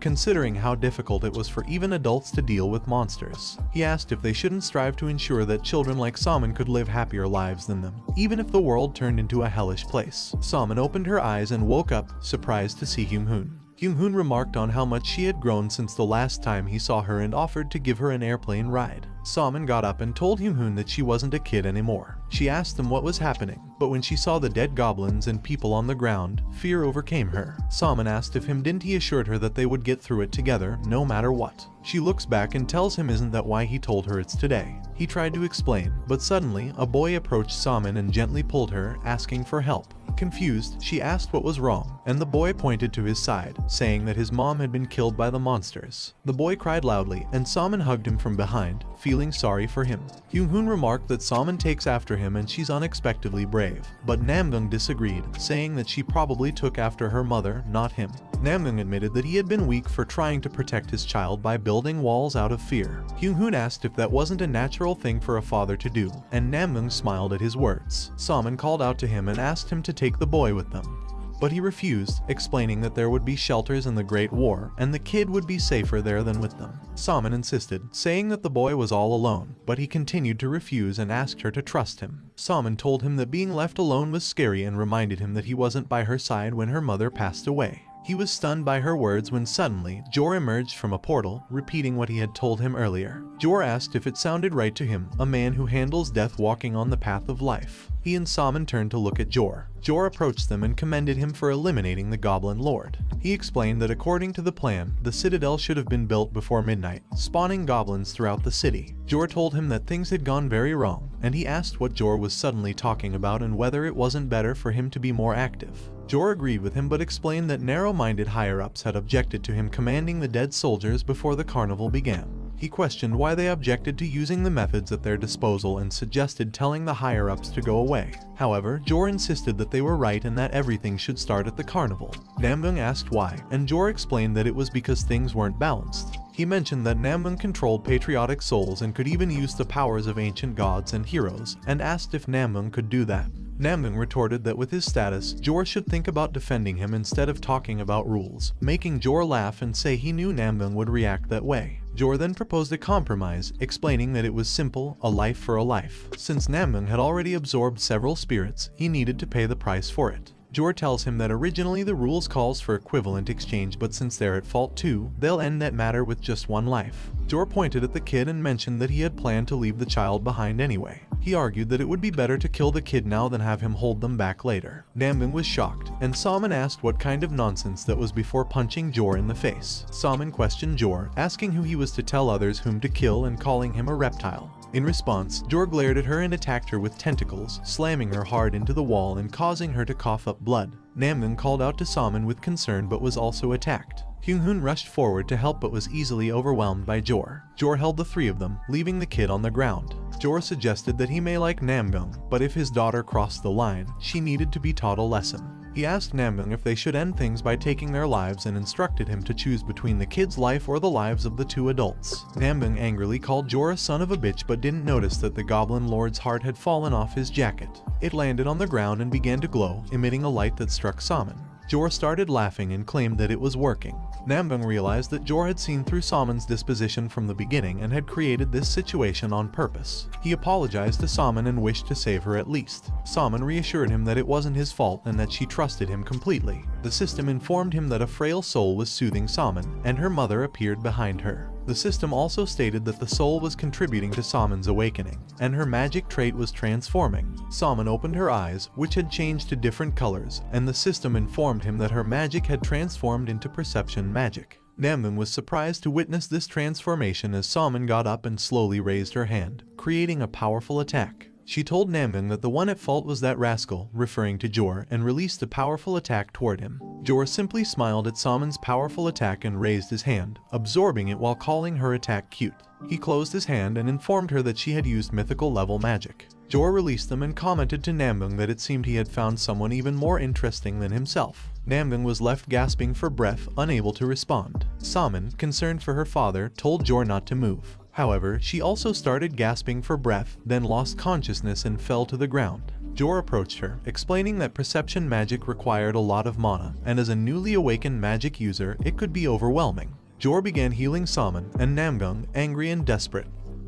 considering how difficult it was for even adults to deal with monsters. He asked if they shouldn't strive to ensure that children like Salmon could live happier lives than them, even if the world turned into a hellish place. Salmon opened her eyes and woke up, surprised to see Hyung-hoon. Hyung-hoon remarked on how much she had grown since the last time he saw her and offered to give her an airplane ride. Salmon got up and told Hyung-hoon that she wasn't a kid anymore. She asked him what was happening, but when she saw the dead goblins and people on the ground, fear overcame her. Salmon asked if didn't he assured her that they would get through it together, no matter what. She looks back and tells him isn't that why he told her it's today. He tried to explain, but suddenly a boy approached Salmon and gently pulled her, asking for help. Confused, she asked what was wrong, and the boy pointed to his side, saying that his mom had been killed by the monsters. The boy cried loudly, and Salmon hugged him from behind, feeling sorry for him. Hyung-hoon remarked that Salmon takes after him and she's unexpectedly brave, but Namgung disagreed, saying that she probably took after her mother, not him. Namgung admitted that he had been weak for trying to protect his child by building walls out of fear. Hyung-hoon asked if that wasn't a natural thing for a father to do, and Namgung smiled at his words. Salmon called out to him and asked him to take the boy with them, but he refused, explaining that there would be shelters in the Great War, and the kid would be safer there than with them. Salmon insisted, saying that the boy was all alone, but he continued to refuse and asked her to trust him. Salmon told him that being left alone was scary and reminded him that he wasn't by her side when her mother passed away. He was stunned by her words when suddenly, Jor emerged from a portal, repeating what he had told him earlier. Jor asked if it sounded right to him, a man who handles death walking on the path of life. He and Salmon turned to look at Jor. Jor approached them and commended him for eliminating the Goblin Lord. He explained that according to the plan, the citadel should have been built before midnight, spawning goblins throughout the city. Jor told him that things had gone very wrong, and he asked what Jor was suddenly talking about and whether it wasn't better for him to be more active. Jor agreed with him but explained that narrow-minded higher-ups had objected to him commanding the dead soldiers before the carnival began. He questioned why they objected to using the methods at their disposal and suggested telling the higher-ups to go away. However, Jor insisted that they were right and that everything should start at the carnival. Namgung asked why, and Jor explained that it was because things weren't balanced. He mentioned that Namgung controlled patriotic souls and could even use the powers of ancient gods and heroes, and asked if Namgung could do that. Namgung retorted that with his status, Jor should think about defending him instead of talking about rules, making Jor laugh and say he knew Namgung would react that way. Jor then proposed a compromise, explaining that it was simple, a life for a life. Since Namgung had already absorbed several spirits, he needed to pay the price for it. Jor tells him that originally the rules calls for equivalent exchange, but since they're at fault too, they'll end that matter with just one life. Jor pointed at the kid and mentioned that he had planned to leave the child behind anyway. He argued that it would be better to kill the kid now than have him hold them back later. Namgung was shocked, and Salmon asked what kind of nonsense that was before punching Jor in the face. Salmon questioned Jor, asking who he was to tell others whom to kill and calling him a reptile. In response, Jor glared at her and attacked her with tentacles, slamming her hard into the wall and causing her to cough up blood. Namgung called out to Salmon with concern but was also attacked. Hyung-hoon rushed forward to help but was easily overwhelmed by Jor. Jor held the three of them, leaving the kid on the ground. Jor suggested that he may like Namgung, but if his daughter crossed the line, she needed to be taught a lesson. He asked Namgung if they should end things by taking their lives and instructed him to choose between the kid's life or the lives of the two adults. Namgung angrily called Jor a son of a bitch but didn't notice that the Goblin Lord's heart had fallen off his jacket. It landed on the ground and began to glow, emitting a light that struck Salmon. Jor started laughing and claimed that it was working. Namgung realized that Jor had seen through Salmon's disposition from the beginning and had created this situation on purpose. He apologized to Salmon and wished to save her at least. Salmon reassured him that it wasn't his fault and that she trusted him completely. The system informed him that a frail soul was soothing Salmon, and her mother appeared behind her. The system also stated that the soul was contributing to Salmon's awakening, and her magic trait was transforming. Salmon opened her eyes, which had changed to different colors, and the system informed him that her magic had transformed into perception magic. Namgung was surprised to witness this transformation as Salmon got up and slowly raised her hand, creating a powerful attack. She told Namgung that the one at fault was that rascal, referring to Jor, and released a powerful attack toward him. Jor simply smiled at Salmon's powerful attack and raised his hand, absorbing it while calling her attack cute. He closed his hand and informed her that she had used mythical level magic. Jor released them and commented to Namgung that it seemed he had found someone even more interesting than himself. Namgung was left gasping for breath, unable to respond. Salmon, concerned for her father, told Jor not to move. However, she also started gasping for breath, then lost consciousness and fell to the ground. Jor approached her, explaining that perception magic required a lot of mana, and as a newly awakened magic user, it could be overwhelming. Jor began healing Salmon, and Namgung, angry and desperate,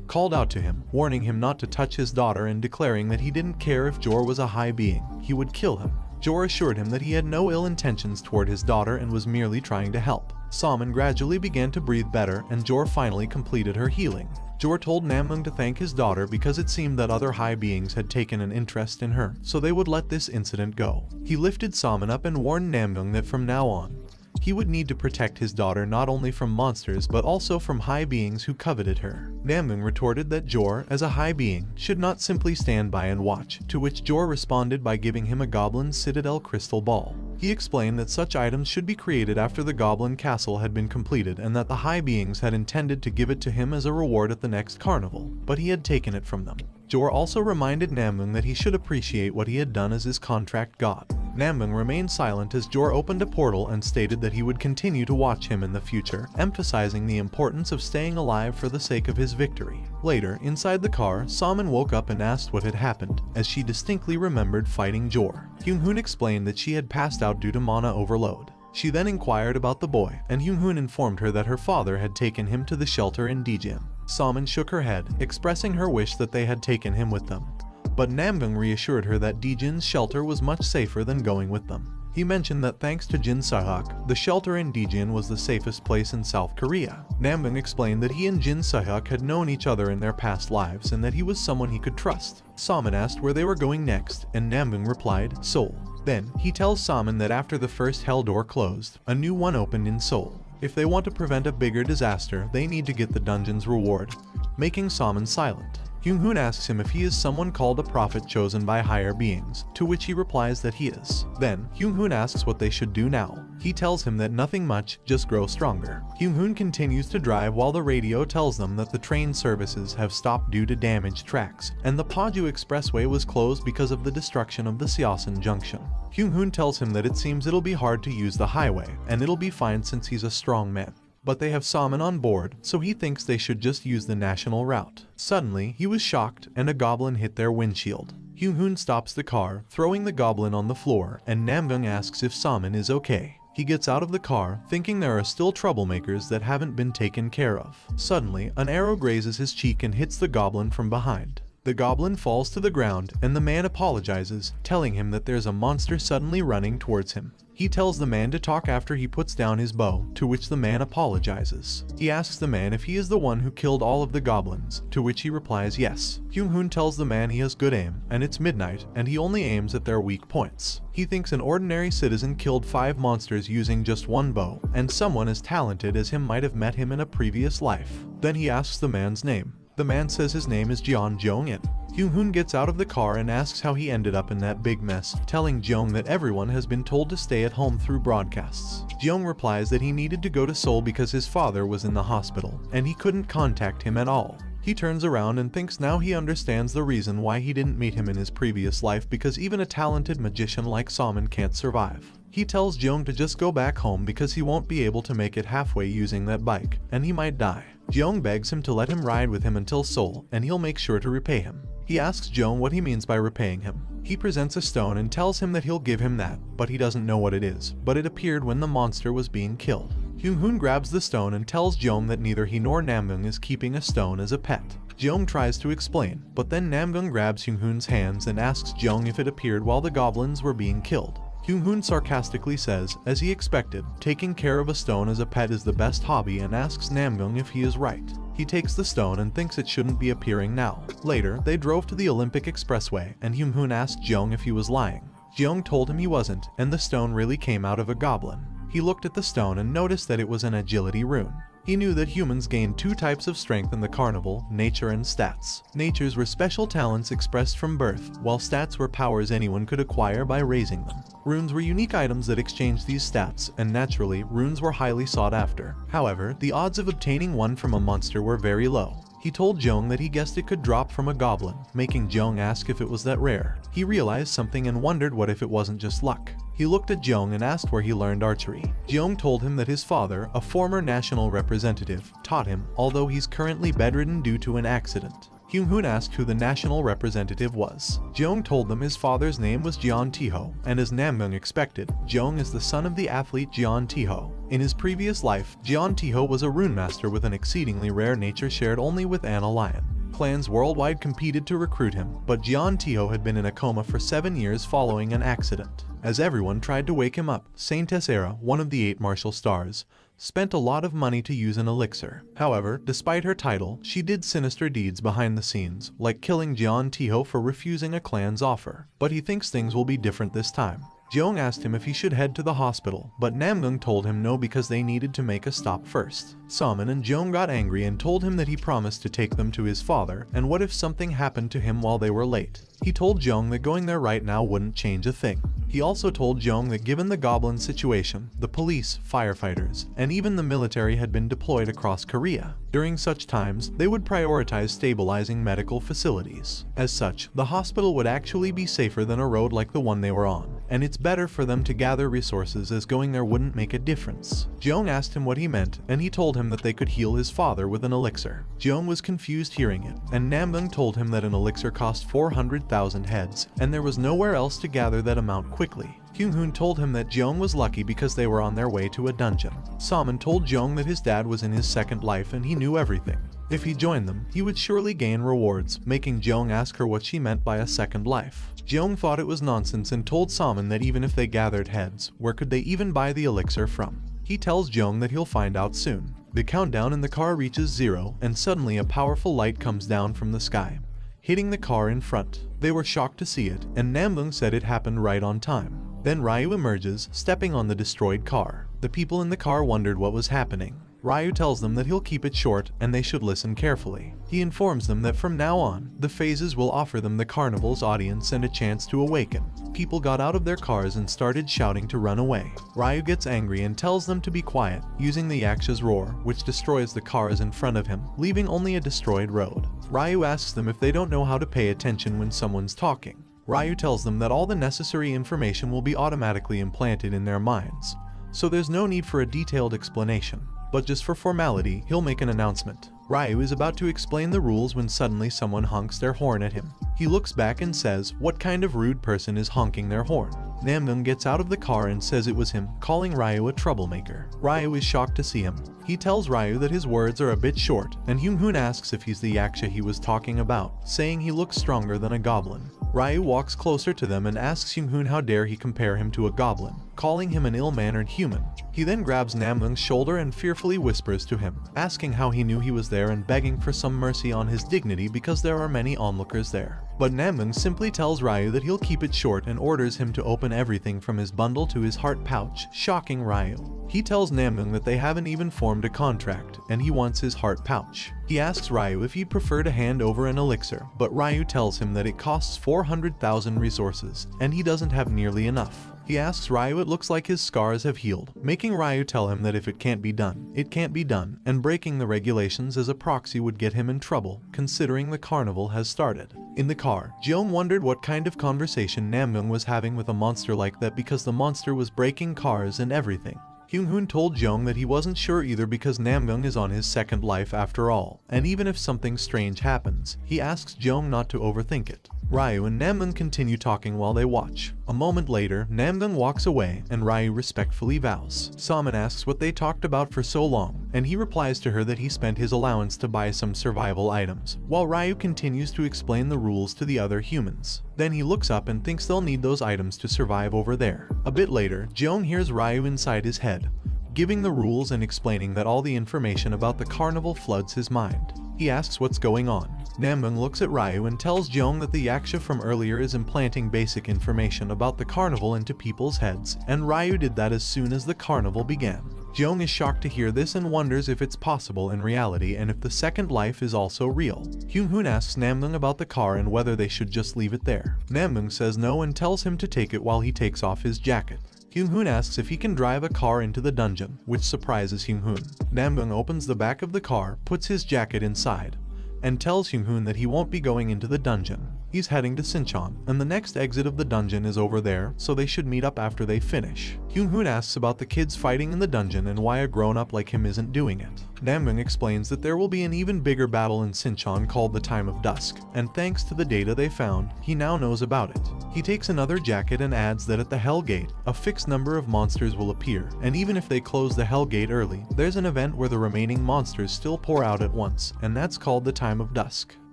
called out to him, warning him not to touch his daughter and declaring that he didn't care if Jor was a high being, he would kill him. Jor assured him that he had no ill intentions toward his daughter and was merely trying to help. Salmon gradually began to breathe better and Jor finally completed her healing. Jor told Namgung to thank his daughter because it seemed that other high beings had taken an interest in her, so they would let this incident go. He lifted Salmon up and warned Namgung that from now on, he would need to protect his daughter not only from monsters but also from high beings who coveted her. Namgung retorted that Jor, as a high being, should not simply stand by and watch, to which Jor responded by giving him a Goblin Citadel crystal ball. He explained that such items should be created after the Goblin Castle had been completed and that the high beings had intended to give it to him as a reward at the next carnival, but he had taken it from them. Jor also reminded Namgung that he should appreciate what he had done as his contract god. Namgung remained silent as Jor opened a portal and stated that he would continue to watch him in the future, emphasizing the importance of staying alive for the sake of his victory. Later, inside the car, Salmon woke up and asked what had happened, as she distinctly remembered fighting Jor. Hyung-hoon explained that she had passed out due to mana overload. She then inquired about the boy, and Hyung-hoon informed her that her father had taken him to the shelter in Daejeon. Salmon shook her head, expressing her wish that they had taken him with them. But Namgung reassured her that Daejeon's shelter was much safer than going with them. He mentioned that thanks to Jin Seok, the shelter in Daejeon was the safest place in South Korea. Namgung explained that he and Jin Seok had known each other in their past lives and that he was someone he could trust. Salmon asked where they were going next, and Namgung replied, Seoul. Then, he tells Salmon that after the first hell door closed, a new one opened in Seoul. If they want to prevent a bigger disaster, they need to get the dungeon's reward, making Salmon silent. Hyung-hoon asks him if he is someone called a prophet chosen by higher beings, to which he replies that he is. Then, Hyung-hoon asks what they should do now. He tells him that nothing much, just grow stronger. Hyung-hoon continues to drive while the radio tells them that the train services have stopped due to damaged tracks, and the Paju Expressway was closed because of the destruction of the Seosan Junction. Hyung-hoon tells him that it seems it'll be hard to use the highway, and it'll be fine since he's a strong man. But they have Salmon on board, so he thinks they should just use the national route. Suddenly, he was shocked and a goblin hit their windshield. Hyung-hoon stops the car, throwing the goblin on the floor, and Namgung asks if Salmon is okay. He gets out of the car, thinking there are still troublemakers that haven't been taken care of. Suddenly, an arrow grazes his cheek and hits the goblin from behind. The goblin falls to the ground, and the man apologizes, telling him that there's a monster suddenly running towards him. He tells the man to talk after he puts down his bow, to which the man apologizes. He asks the man if he is the one who killed all of the goblins, to which he replies yes. Hyung-hoon tells the man he has good aim, and it's midnight, and he only aims at their weak points. He thinks an ordinary citizen killed 5 monsters using just one bow, and someone as talented as him might have met him in a previous life. Then he asks the man's name. The man says his name is Jeon Jong-in. Hyung-hoon gets out of the car and asks how he ended up in that big mess, telling Jeong that everyone has been told to stay at home through broadcasts. Jeong replies that he needed to go to Seoul because his father was in the hospital, and he couldn't contact him at all. He turns around and thinks now he understands the reason why he didn't meet him in his previous life, because even a talented magician like Salmon can't survive. He tells Jeong to just go back home because he won't be able to make it halfway using that bike, and he might die. Jeong begs him to let him ride with him until Seoul, and he'll make sure to repay him. He asks Jeong what he means by repaying him. He presents a stone and tells him that he'll give him that, but he doesn't know what it is, but it appeared when the monster was being killed. Hyung-hoon grabs the stone and tells Jeong that neither he nor Namgung is keeping a stone as a pet. Jeong tries to explain, but then Namgung grabs Hyung-hoon's hands and asks Jeong if it appeared while the goblins were being killed. Hyung-hoon sarcastically says, as he expected, taking care of a stone as a pet is the best hobby, and asks Namgung if he is right. He takes the stone and thinks it shouldn't be appearing now. Later, they drove to the Olympic Expressway, and Hyung-hoon asked Jeong if he was lying. Jeong told him he wasn't, and the stone really came out of a goblin. He looked at the stone and noticed that it was an agility rune. He knew that humans gained 2 types of strength in the carnival, nature and stats. Natures were special talents expressed from birth, while stats were powers anyone could acquire by raising them. Runes were unique items that exchanged these stats, and naturally, runes were highly sought after. However, the odds of obtaining one from a monster were very low. He told Jeong that he guessed it could drop from a goblin, making Jeong ask if it was that rare. He realized something and wondered what if it wasn't just luck. He looked at Jeong and asked where he learned archery. Jeong told him that his father, a former national representative, taught him, although he's currently bedridden due to an accident. Hyung-hoon asked who the national representative was. Jeong told them his father's name was Jeon Tae-ho, and as Namgung expected, Jeong is the son of the athlete Jeon Tae-ho. In his previous life, Jeon Tae-ho was a rune master with an exceedingly rare nature shared only with Anna Lion. Clans worldwide competed to recruit him, but Jeon Tae-ho had been in a coma for 7 years following an accident. As everyone tried to wake him up, Saintess Era, one of the 8 martial stars, spent a lot of money to use an elixir. However, despite her title, she did sinister deeds behind the scenes, like killing Jeon Tae-ho for refusing a clan's offer. But he thinks things will be different this time. Jeong asked him if he should head to the hospital, but Namgung told him no because they needed to make a stop first. Saman and Jeong got angry and told him that he promised to take them to his father, and what if something happened to him while they were late. He told Jeong that going there right now wouldn't change a thing. He also told Jeong that given the goblin situation, the police, firefighters, and even the military had been deployed across Korea. During such times, they would prioritize stabilizing medical facilities. As such, the hospital would actually be safer than a road like the one they were on, and it's better for them to gather resources as going there wouldn't make a difference. Jeong asked him what he meant, and he told him that they could heal his father with an elixir. Jeong was confused hearing it, and Namgung told him that an elixir cost 400,000 heads, and there was nowhere else to gather that amount quickly. Hyung-hoon told him that Jeong was lucky because they were on their way to a dungeon. Saman told Jeong that his dad was in his second life and he knew everything. If he joined them, he would surely gain rewards, making Jeong ask her what she meant by a second life. Jeong thought it was nonsense and told Saman that even if they gathered heads, where could they even buy the elixir from? He tells Jeong that he'll find out soon. The countdown in the car reaches 0, and suddenly a powerful light comes down from the sky, hitting the car in front. They were shocked to see it, and Namgung said it happened right on time. Then Ryu emerges, stepping on the destroyed car. The people in the car wondered what was happening. Ryu tells them that he'll keep it short and they should listen carefully. He informs them that from now on, the phases will offer them the carnival's audience and a chance to awaken. People got out of their cars and started shouting to run away. Ryu gets angry and tells them to be quiet, using the Yaksha's roar, which destroys the cars in front of him, leaving only a destroyed road. Ryu asks them if they don't know how to pay attention when someone's talking. Ryu tells them that all the necessary information will be automatically implanted in their minds, so there's no need for a detailed explanation. But just for formality, he'll make an announcement. Ryu is about to explain the rules when suddenly someone honks their horn at him. He looks back and says, "What kind of rude person is honking their horn?" Namgung gets out of the car and says it was him, calling Ryu a troublemaker. Ryu is shocked to see him. He tells Ryu that his words are a bit short, and Hyung-hoon asks if he's the Yaksha he was talking about, saying he looks stronger than a goblin. Ryu walks closer to them and asks Hyung-hoon how dare he compare him to a goblin, calling him an ill-mannered human. He then grabs Namgung's shoulder and fearfully whispers to him, asking how he knew he was there and begging for some mercy on his dignity because there are many onlookers there. But Namgung simply tells Ryu that he'll keep it short and orders him to open everything from his bundle to his heart pouch, shocking Ryu. He tells Namgung that they haven't even formed a contract, and he wants his heart pouch. He asks Ryu if he'd prefer to hand over an elixir, but Ryu tells him that it costs 400,000 resources, and he doesn't have nearly enough. He asks Ryu it looks like his scars have healed, making Ryu tell him that if it can't be done, it can't be done, and breaking the regulations as a proxy would get him in trouble, considering the carnival has started. In the car, Jeong wondered what kind of conversation Namgung was having with a monster like that because the monster was breaking cars and everything. Hyung-hoon told Jeong that he wasn't sure either because Namgung is on his second life after all, and even if something strange happens, he asks Jeong not to overthink it. Ryu and Namgung continue talking while they watch. A moment later, Namgung walks away and Ryu respectfully bows. Saman asks what they talked about for so long, and he replies to her that he spent his allowance to buy some survival items, while Ryu continues to explain the rules to the other humans. Then he looks up and thinks they'll need those items to survive over there. A bit later, Jeong hears Ryu inside his head, giving the rules and explaining that all the information about the carnival floods his mind. He asks what's going on. Namgung looks at Ryu and tells Jeong that the Yaksha from earlier is implanting basic information about the carnival into people's heads, and Ryu did that as soon as the carnival began. Jeong is shocked to hear this and wonders if it's possible in reality and if the second life is also real. Hyung-hoon asks Namgung about the car and whether they should just leave it there. Namgung says no and tells him to take it while he takes off his jacket. Hyung-hoon asks if he can drive a car into the dungeon, which surprises Hyung-hoon. Namgung opens the back of the car, puts his jacket inside, and tells Hyung-hoon that he won't be going into the dungeon. He's heading to Sinchon, and the next exit of the dungeon is over there, so they should meet up after they finish. Hyun-hoon asks about the kids fighting in the dungeon and why a grown-up like him isn't doing it. Namgung explains that there will be an even bigger battle in Sinchon called the Time of Dusk, and thanks to the data they found, he now knows about it. He takes another jacket and adds that at the Hell Gate, a fixed number of monsters will appear, and even if they close the Hell Gate early, there's an event where the remaining monsters still pour out at once, and that's called the Time of Dusk.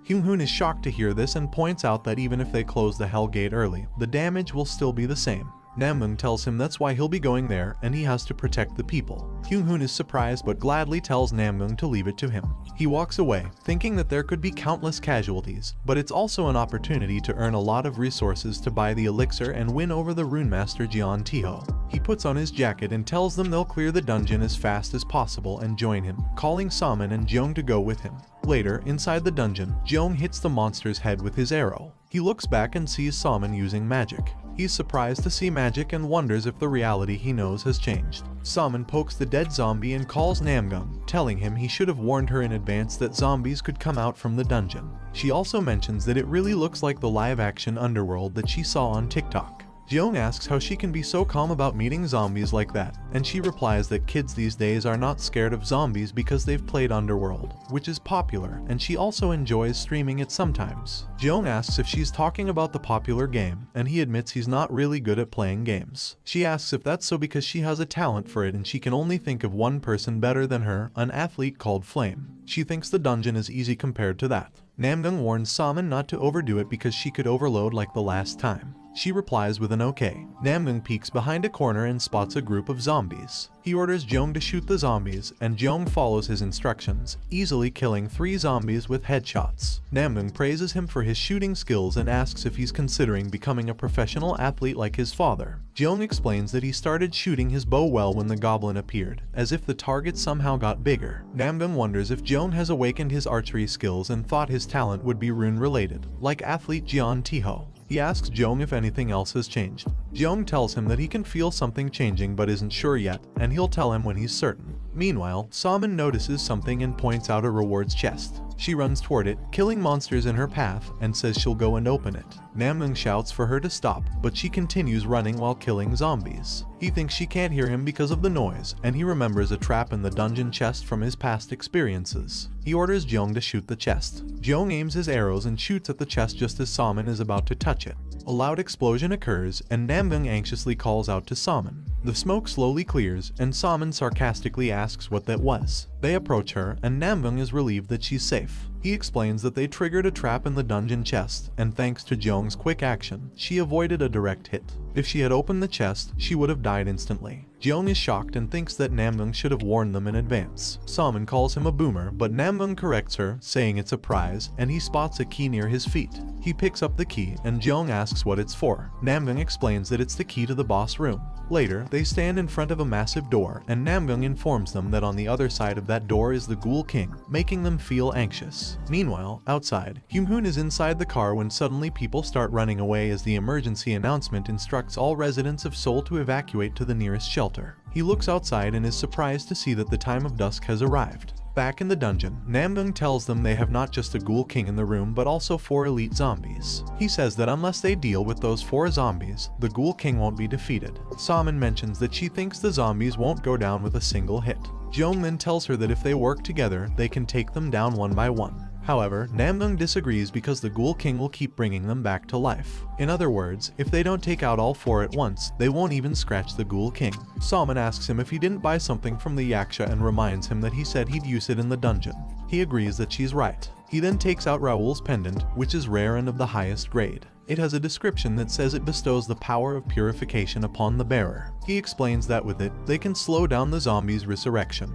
Hyun-hoon is shocked to hear this and points out that even if they close the Hell Gate early, the damage will still be the same. Namgung tells him that's why he'll be going there and he has to protect the people. Hyun-hoon is surprised but gladly tells Namgung to leave it to him. He walks away, thinking that there could be countless casualties, but it's also an opportunity to earn a lot of resources to buy the elixir and win over the Rune Master Jeon Tiho. He puts on his jacket and tells them they'll clear the dungeon as fast as possible and join him, calling Saman and Jeong to go with him. Later, inside the dungeon, Jeong hits the monster's head with his arrow. He looks back and sees Saman using magic. He's surprised to see magic and wonders if the reality he knows has changed. Saman pokes the dead zombie and calls Namgung, telling him he should have warned her in advance that zombies could come out from the dungeon. She also mentions that it really looks like the live-action underworld that she saw on TikTok. Jeong asks how she can be so calm about meeting zombies like that, and she replies that kids these days are not scared of zombies because they've played Underworld, which is popular, and she also enjoys streaming it sometimes. Jeong asks if she's talking about the popular game, and he admits he's not really good at playing games. She asks if that's so because she has a talent for it and she can only think of one person better than her, an athlete called Flame. She thinks the dungeon is easy compared to that. Namgung warns Saman not to overdo it because she could overload like the last time. She replies with an okay. Namgung peeks behind a corner and spots a group of zombies. He orders Jeong to shoot the zombies, and Jeong follows his instructions, easily killing 3 zombies with headshots. Namgung praises him for his shooting skills and asks if he's considering becoming a professional athlete like his father. Jeong explains that he started shooting his bow well when the goblin appeared, as if the target somehow got bigger. Namgung wonders if Jeong has awakened his archery skills and thought his talent would be rune-related, like athlete Jeon Tiho. He asks Jeong if anything else has changed. Jeong tells him that he can feel something changing but isn't sure yet, and he'll tell him when he's certain. Meanwhile, Saman notices something and points out a rewards chest. She runs toward it, killing monsters in her path, and says she'll go and open it. Namgung shouts for her to stop, but she continues running while killing zombies. He thinks she can't hear him because of the noise, and he remembers a trap in the dungeon chest from his past experiences. He orders Jeong to shoot the chest. Jeong aims his arrows and shoots at the chest just as Saman is about to touch it. A loud explosion occurs, and Namgung anxiously calls out to Saman. The smoke slowly clears, and Saman sarcastically asks what that was. They approach her, and Namgung is relieved that she's safe. He explains that they triggered a trap in the dungeon chest, and thanks to Jeong's quick action, she avoided a direct hit. If she had opened the chest, she would have died instantly. Jeong is shocked and thinks that Namgung should have warned them in advance. Saman calls him a boomer, but Namgung corrects her, saying it's a prize, and he spots a key near his feet. He picks up the key, and Jeong asks what it's for. Namgung explains that it's the key to the boss room. Later, they stand in front of a massive door, and Namgung informs them that on the other side of that door is the Ghoul King, making them feel anxious. Meanwhile, outside, Hyun-hoon is inside the car when suddenly people start running away as the emergency announcement instructs all residents of Seoul to evacuate to the nearest shelter. He looks outside and is surprised to see that the time of dusk has arrived. Back in the dungeon, Namgung tells them they have not just a Ghoul King in the room but also 4 elite zombies. He says that unless they deal with those 4 zombies, the Ghoul King won't be defeated. Saman mentions that she thinks the zombies won't go down with a single hit. Jeong then tells her that if they work together, they can take them down one by one. However, Namgung disagrees because the Ghoul King will keep bringing them back to life. In other words, if they don't take out all 4 at once, they won't even scratch the Ghoul King. Saman asks him if he didn't buy something from the Yaksha and reminds him that he said he'd use it in the dungeon. He agrees that she's right. He then takes out Raoul's pendant, which is rare and of the highest grade. It has a description that says it bestows the power of purification upon the bearer. He explains that with it, they can slow down the zombies' resurrection.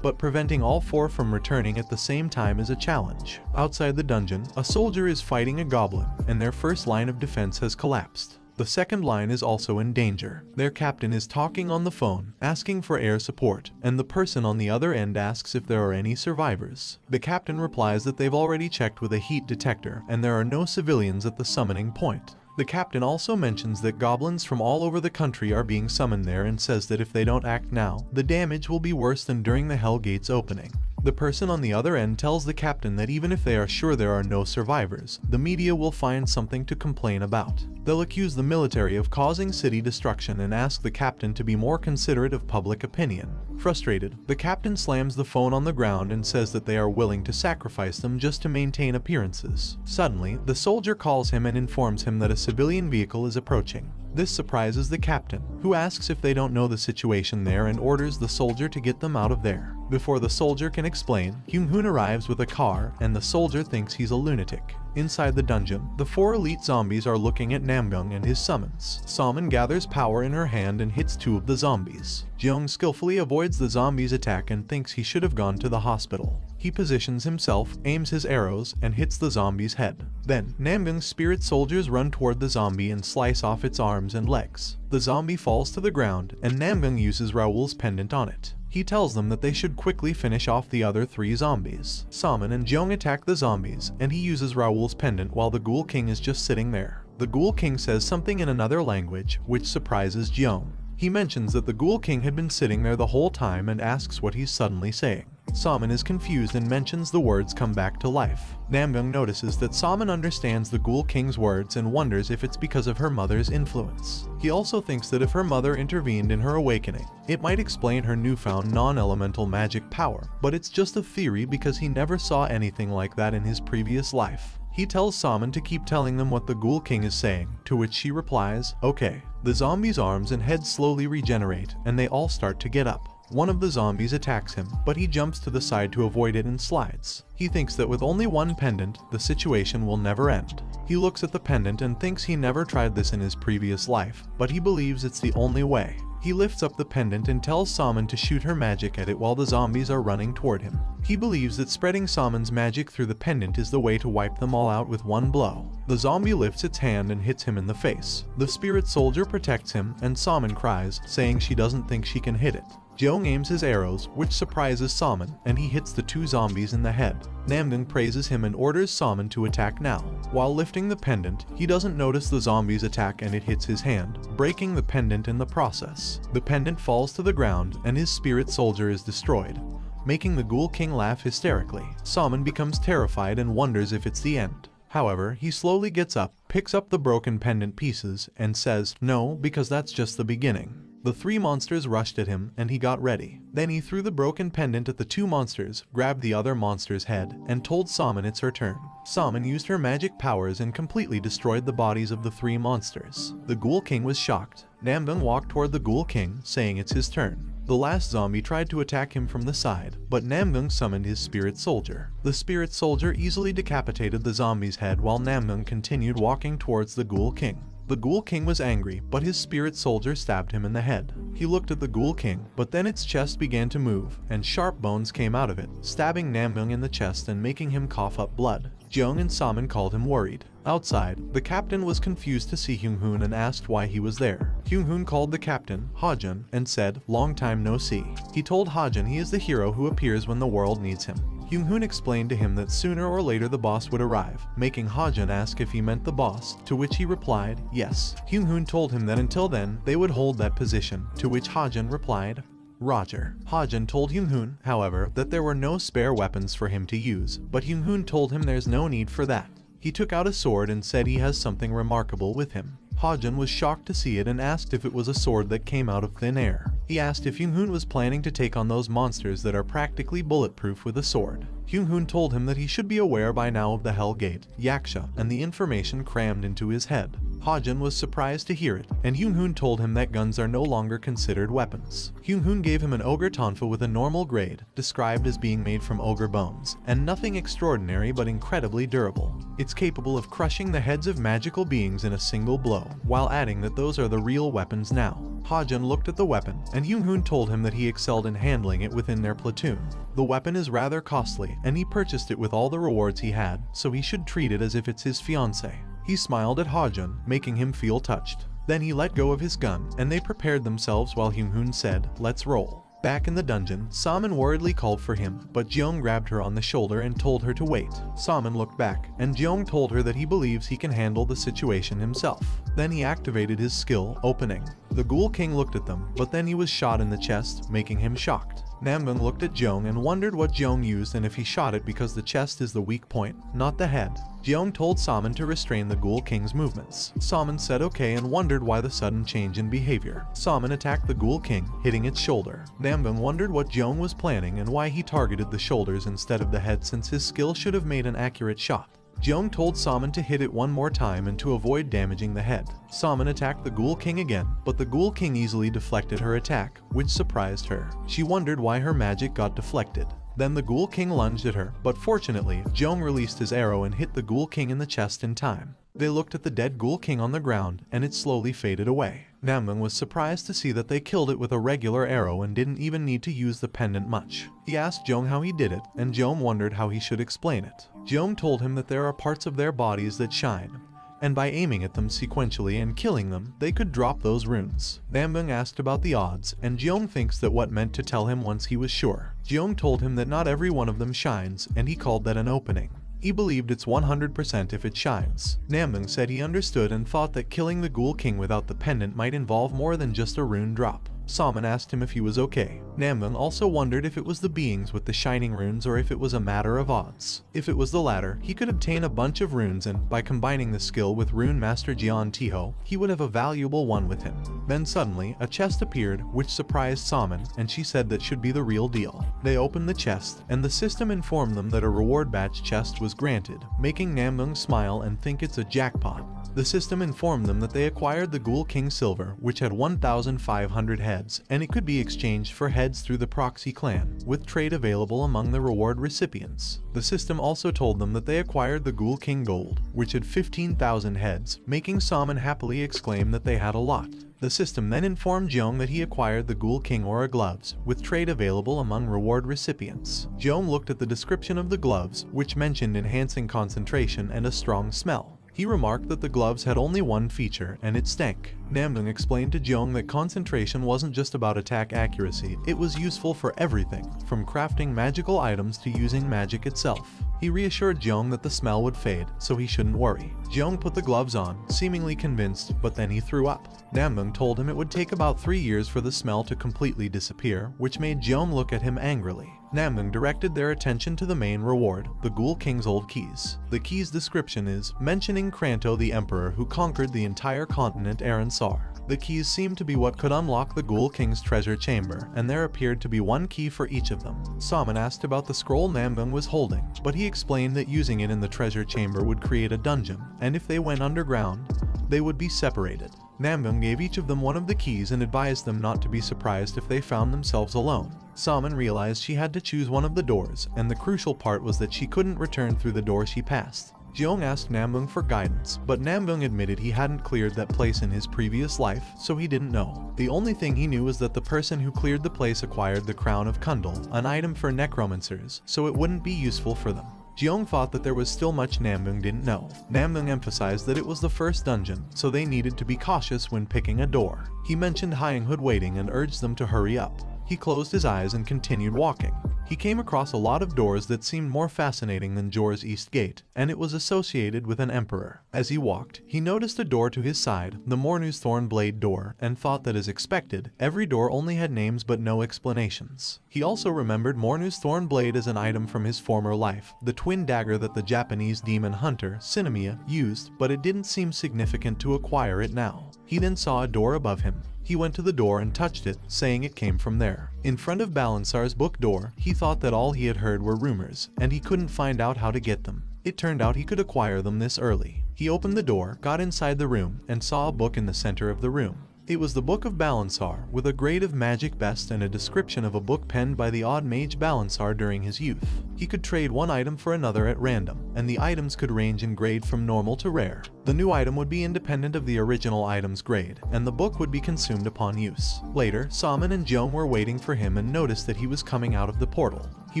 But preventing all 4 from returning at the same time is a challenge. Outside the dungeon, a soldier is fighting a goblin, and their first line of defense has collapsed. The second line is also in danger. Their captain is talking on the phone, asking for air support, and the person on the other end asks if there are any survivors. The captain replies that they've already checked with a heat detector, and there are no civilians at the summoning point. The captain also mentions that goblins from all over the country are being summoned there and says that if they don't act now, the damage will be worse than during the Hell Gate's opening. The person on the other end tells the captain that even if they are sure there are no survivors, the media will find something to complain about. They'll accuse the military of causing city destruction and ask the captain to be more considerate of public opinion. Frustrated, the captain slams the phone on the ground and says that they are willing to sacrifice them just to maintain appearances. Suddenly, the soldier calls him and informs him that a civilian vehicle is approaching. This surprises the captain, who asks if they don't know the situation there and orders the soldier to get them out of there. Before the soldier can explain, Hyung-hoon arrives with a car and the soldier thinks he's a lunatic. Inside the dungeon, the 4 elite zombies are looking at Namgung and his summons. Salmon gathers power in her hand and hits 2 of the zombies. Jeong skillfully avoids the zombies' attack and thinks he should have gone to the hospital. He positions himself, aims his arrows, and hits the zombie's head. Then, Namgung's spirit soldiers run toward the zombie and slice off its arms and legs. The zombie falls to the ground, and Namgung uses Raoul's pendant on it. He tells them that they should quickly finish off the other 3 zombies. Salmon and Jeong attack the zombies, and he uses Raoul's pendant while the Ghoul King is just sitting there. The Ghoul King says something in another language, which surprises Jeong. He mentions that the Ghoul King had been sitting there the whole time and asks what he's suddenly saying. Salmon is confused and mentions the words come back to life. Namgung notices that Salmon understands the Ghoul King's words and wonders if it's because of her mother's influence. He also thinks that if her mother intervened in her awakening, it might explain her newfound non-elemental magic power, but it's just a theory because he never saw anything like that in his previous life. He tells Salmon to keep telling them what the Ghoul King is saying, to which she replies, okay. The zombies' arms and heads slowly regenerate, and they all start to get up. One of the zombies attacks him, but he jumps to the side to avoid it and slides. He thinks that with only 1 pendant, the situation will never end. He looks at the pendant and thinks he never tried this in his previous life, but he believes it's the only way. He lifts up the pendant and tells Salmon to shoot her magic at it while the zombies are running toward him. He believes that spreading Salmon's magic through the pendant is the way to wipe them all out with 1 blow. The zombie lifts its hand and hits him in the face. The spirit soldier protects him, and Salmon cries, saying she doesn't think she can hit it. Jeong aims his arrows, which surprises Salmon, and he hits the 2 zombies in the head. Namgung praises him and orders Salmon to attack now. While lifting the pendant, he doesn't notice the zombies attack and it hits his hand, breaking the pendant in the process. The pendant falls to the ground and his spirit soldier is destroyed, making the Ghoul King laugh hysterically. Salmon becomes terrified and wonders if it's the end. However, he slowly gets up, picks up the broken pendant pieces, and says, no, because that's just the beginning. The 3 monsters rushed at him, and he got ready. Then he threw the broken pendant at the 2 monsters, grabbed the other monster's head, and told Salmon it's her turn. Salmon used her magic powers and completely destroyed the bodies of the 3 monsters. The Ghoul King was shocked. Namgung walked toward the Ghoul King, saying it's his turn. The last zombie tried to attack him from the side, but Namgung summoned his spirit soldier. The spirit soldier easily decapitated the zombie's head while Namgung continued walking towards the Ghoul King. The Ghoul King was angry, but his spirit soldier stabbed him in the head. He looked at the Ghoul King, but then its chest began to move, and sharp bones came out of it, stabbing Namgung in the chest and making him cough up blood. Jeong and Salmon called him worried. Outside, the captain was confused to see Hyung-hoon and asked why he was there. Hyung-hoon called the captain, Ha-jun, and said, long time no see. He told Ha-jun he is the hero who appears when the world needs him. Hyung-hoon explained to him that sooner or later the boss would arrive, making Ha-jun ask if he meant the boss, to which he replied, yes. Hyung-hoon told him that until then, they would hold that position, to which Ha-jun replied, Roger. Ha-jun told Hyung-hoon, however, that there were no spare weapons for him to use, but Hyung-hoon told him there's no need for that. He took out a sword and said he has something remarkable with him. Ha-jun was shocked to see it and asked if it was a sword that came out of thin air. He asked if Hyung-hoon was planning to take on those monsters that are practically bulletproof with a sword. Hyung-hoon told him that he should be aware by now of the Hell Gate, Yaksha, and the information crammed into his head. Ha-jun was surprised to hear it, and Hyung-hoon told him that guns are no longer considered weapons. Hyung-hoon gave him an ogre tonfa with a normal grade, described as being made from ogre bones, and nothing extraordinary but incredibly durable. It's capable of crushing the heads of magical beings in a single blow, while adding that those are the real weapons now. Ha-jun looked at the weapon, and Hyung-hoon told him that he excelled in handling it within their platoon. The weapon is rather costly, and he purchased it with all the rewards he had, so he should treat it as if it's his fiancée. He smiled at Ha-jun, making him feel touched. Then he let go of his gun, and they prepared themselves while Hyung-hoon said, let's roll. Back in the dungeon, Salmon worriedly called for him, but Jeong grabbed her on the shoulder and told her to wait. Salmon looked back, and Jeong told her that he believes he can handle the situation himself. Then he activated his skill, opening. The Ghoul King looked at them, but then he was shot in the chest, making him shocked. Namgung looked at Jeong and wondered what Jeong used and if he shot it because the chest is the weak point, not the head. Jeong told Salmon to restrain the Ghoul King's movements. Salmon said okay and wondered why the sudden change in behavior. Salmon attacked the Ghoul King, hitting its shoulder. Namgung wondered what Jeong was planning and why he targeted the shoulders instead of the head, since his skill should have made an accurate shot. Jeong told Salmon to hit it one more time and to avoid damaging the head. Salmon attacked the Ghoul King again, but the Ghoul King easily deflected her attack, which surprised her. She wondered why her magic got deflected. Then the Ghoul King lunged at her, but fortunately, Jeong released his arrow and hit the Ghoul King in the chest in time. They looked at the dead Ghoul King on the ground, and it slowly faded away. Namgung was surprised to see that they killed it with a regular arrow and didn't even need to use the pendant much. He asked Jeong how he did it, and Jeong wondered how he should explain it. Jeong told him that there are parts of their bodies that shine, and by aiming at them sequentially and killing them, they could drop those runes. Namgung asked about the odds, and Jeong thinks that what meant to tell him once he was sure. Jeong told him that not every one of them shines, and he called that an opening. He believed it's 100% if it shines. Namgung said he understood and thought that killing the Ghoul King without the pendant might involve more than just a rune drop. Salmon asked him if he was okay. Namgung also wondered if it was the beings with the shining runes or if it was a matter of odds. If it was the latter, he could obtain a bunch of runes, and by combining the skill with Rune Master Jian Tiho, he would have a valuable one with him. Then suddenly, a chest appeared, which surprised Salmon, and she said that should be the real deal. They opened the chest, and the system informed them that a reward batch chest was granted, making Namgung smile and think it's a jackpot. The system informed them that they acquired the Ghoul King Silver, which had 1,500 heads, and it could be exchanged for heads through the proxy clan, with trade available among the reward recipients. The system also told them that they acquired the Ghoul King Gold, which had 15,000 heads, making Salmon happily exclaim that they had a lot. The system then informed Jeong that he acquired the Ghoul King Aura gloves, with trade available among reward recipients. Jeong looked at the description of the gloves, which mentioned enhancing concentration and a strong smell. He remarked that the gloves had only one feature, and it stank. Namgung explained to Jeong that concentration wasn't just about attack accuracy, it was useful for everything, from crafting magical items to using magic itself. He reassured Jeong that the smell would fade, so he shouldn't worry. Jeong put the gloves on, seemingly convinced, but then he threw up. Namgung told him it would take about 3 years for the smell to completely disappear, which made Jeong look at him angrily. Namgung directed their attention to the main reward, the Ghoul King's old keys. The key's description is, mentioning Kranto the Emperor who conquered the entire continent Aransar. The keys seemed to be what could unlock the Ghoul King's treasure chamber, and there appeared to be one key for each of them. Salmon asked about the scroll Namgung was holding, but he explained that using it in the treasure chamber would create a dungeon, and if they went underground, they would be separated. Namgung gave each of them one of the keys and advised them not to be surprised if they found themselves alone. Salmon realized she had to choose one of the doors, and the crucial part was that she couldn't return through the door she passed. Jeong asked Namgung for guidance, but Namgung admitted he hadn't cleared that place in his previous life, so he didn't know. The only thing he knew was that the person who cleared the place acquired the Crown of Kundal, an item for necromancers, so it wouldn't be useful for them. Jeong thought that there was still much Namgung didn't know. Namgung emphasized that it was the first dungeon, so they needed to be cautious when picking a door. He mentioned Hyanghood waiting and urged them to hurry up. He closed his eyes and continued walking. He came across a lot of doors that seemed more fascinating than Jor's East Gate, and it was associated with an emperor. As he walked, he noticed a door to his side, the Mornu's Thornblade door, and thought that as expected, every door only had names but no explanations. He also remembered Mornu's Thornblade as an item from his former life, the twin dagger that the Japanese demon hunter, Sinamiya, used, but it didn't seem significant to acquire it now. He then saw a door above him. He went to the door and touched it, saying it came from there. In front of Balansar's book door, he thought that all he had heard were rumors, and he couldn't find out how to get them. It turned out he could acquire them this early. He opened the door, got inside the room, and saw a book in the center of the room. It was the Book of Balansar, with a grade of magic best and a description of a book penned by the odd mage Balansar during his youth. He could trade one item for another at random, and the items could range in grade from normal to rare. The new item would be independent of the original item's grade, and the book would be consumed upon use. Later, Salmon and Jeong were waiting for him and noticed that he was coming out of the portal. He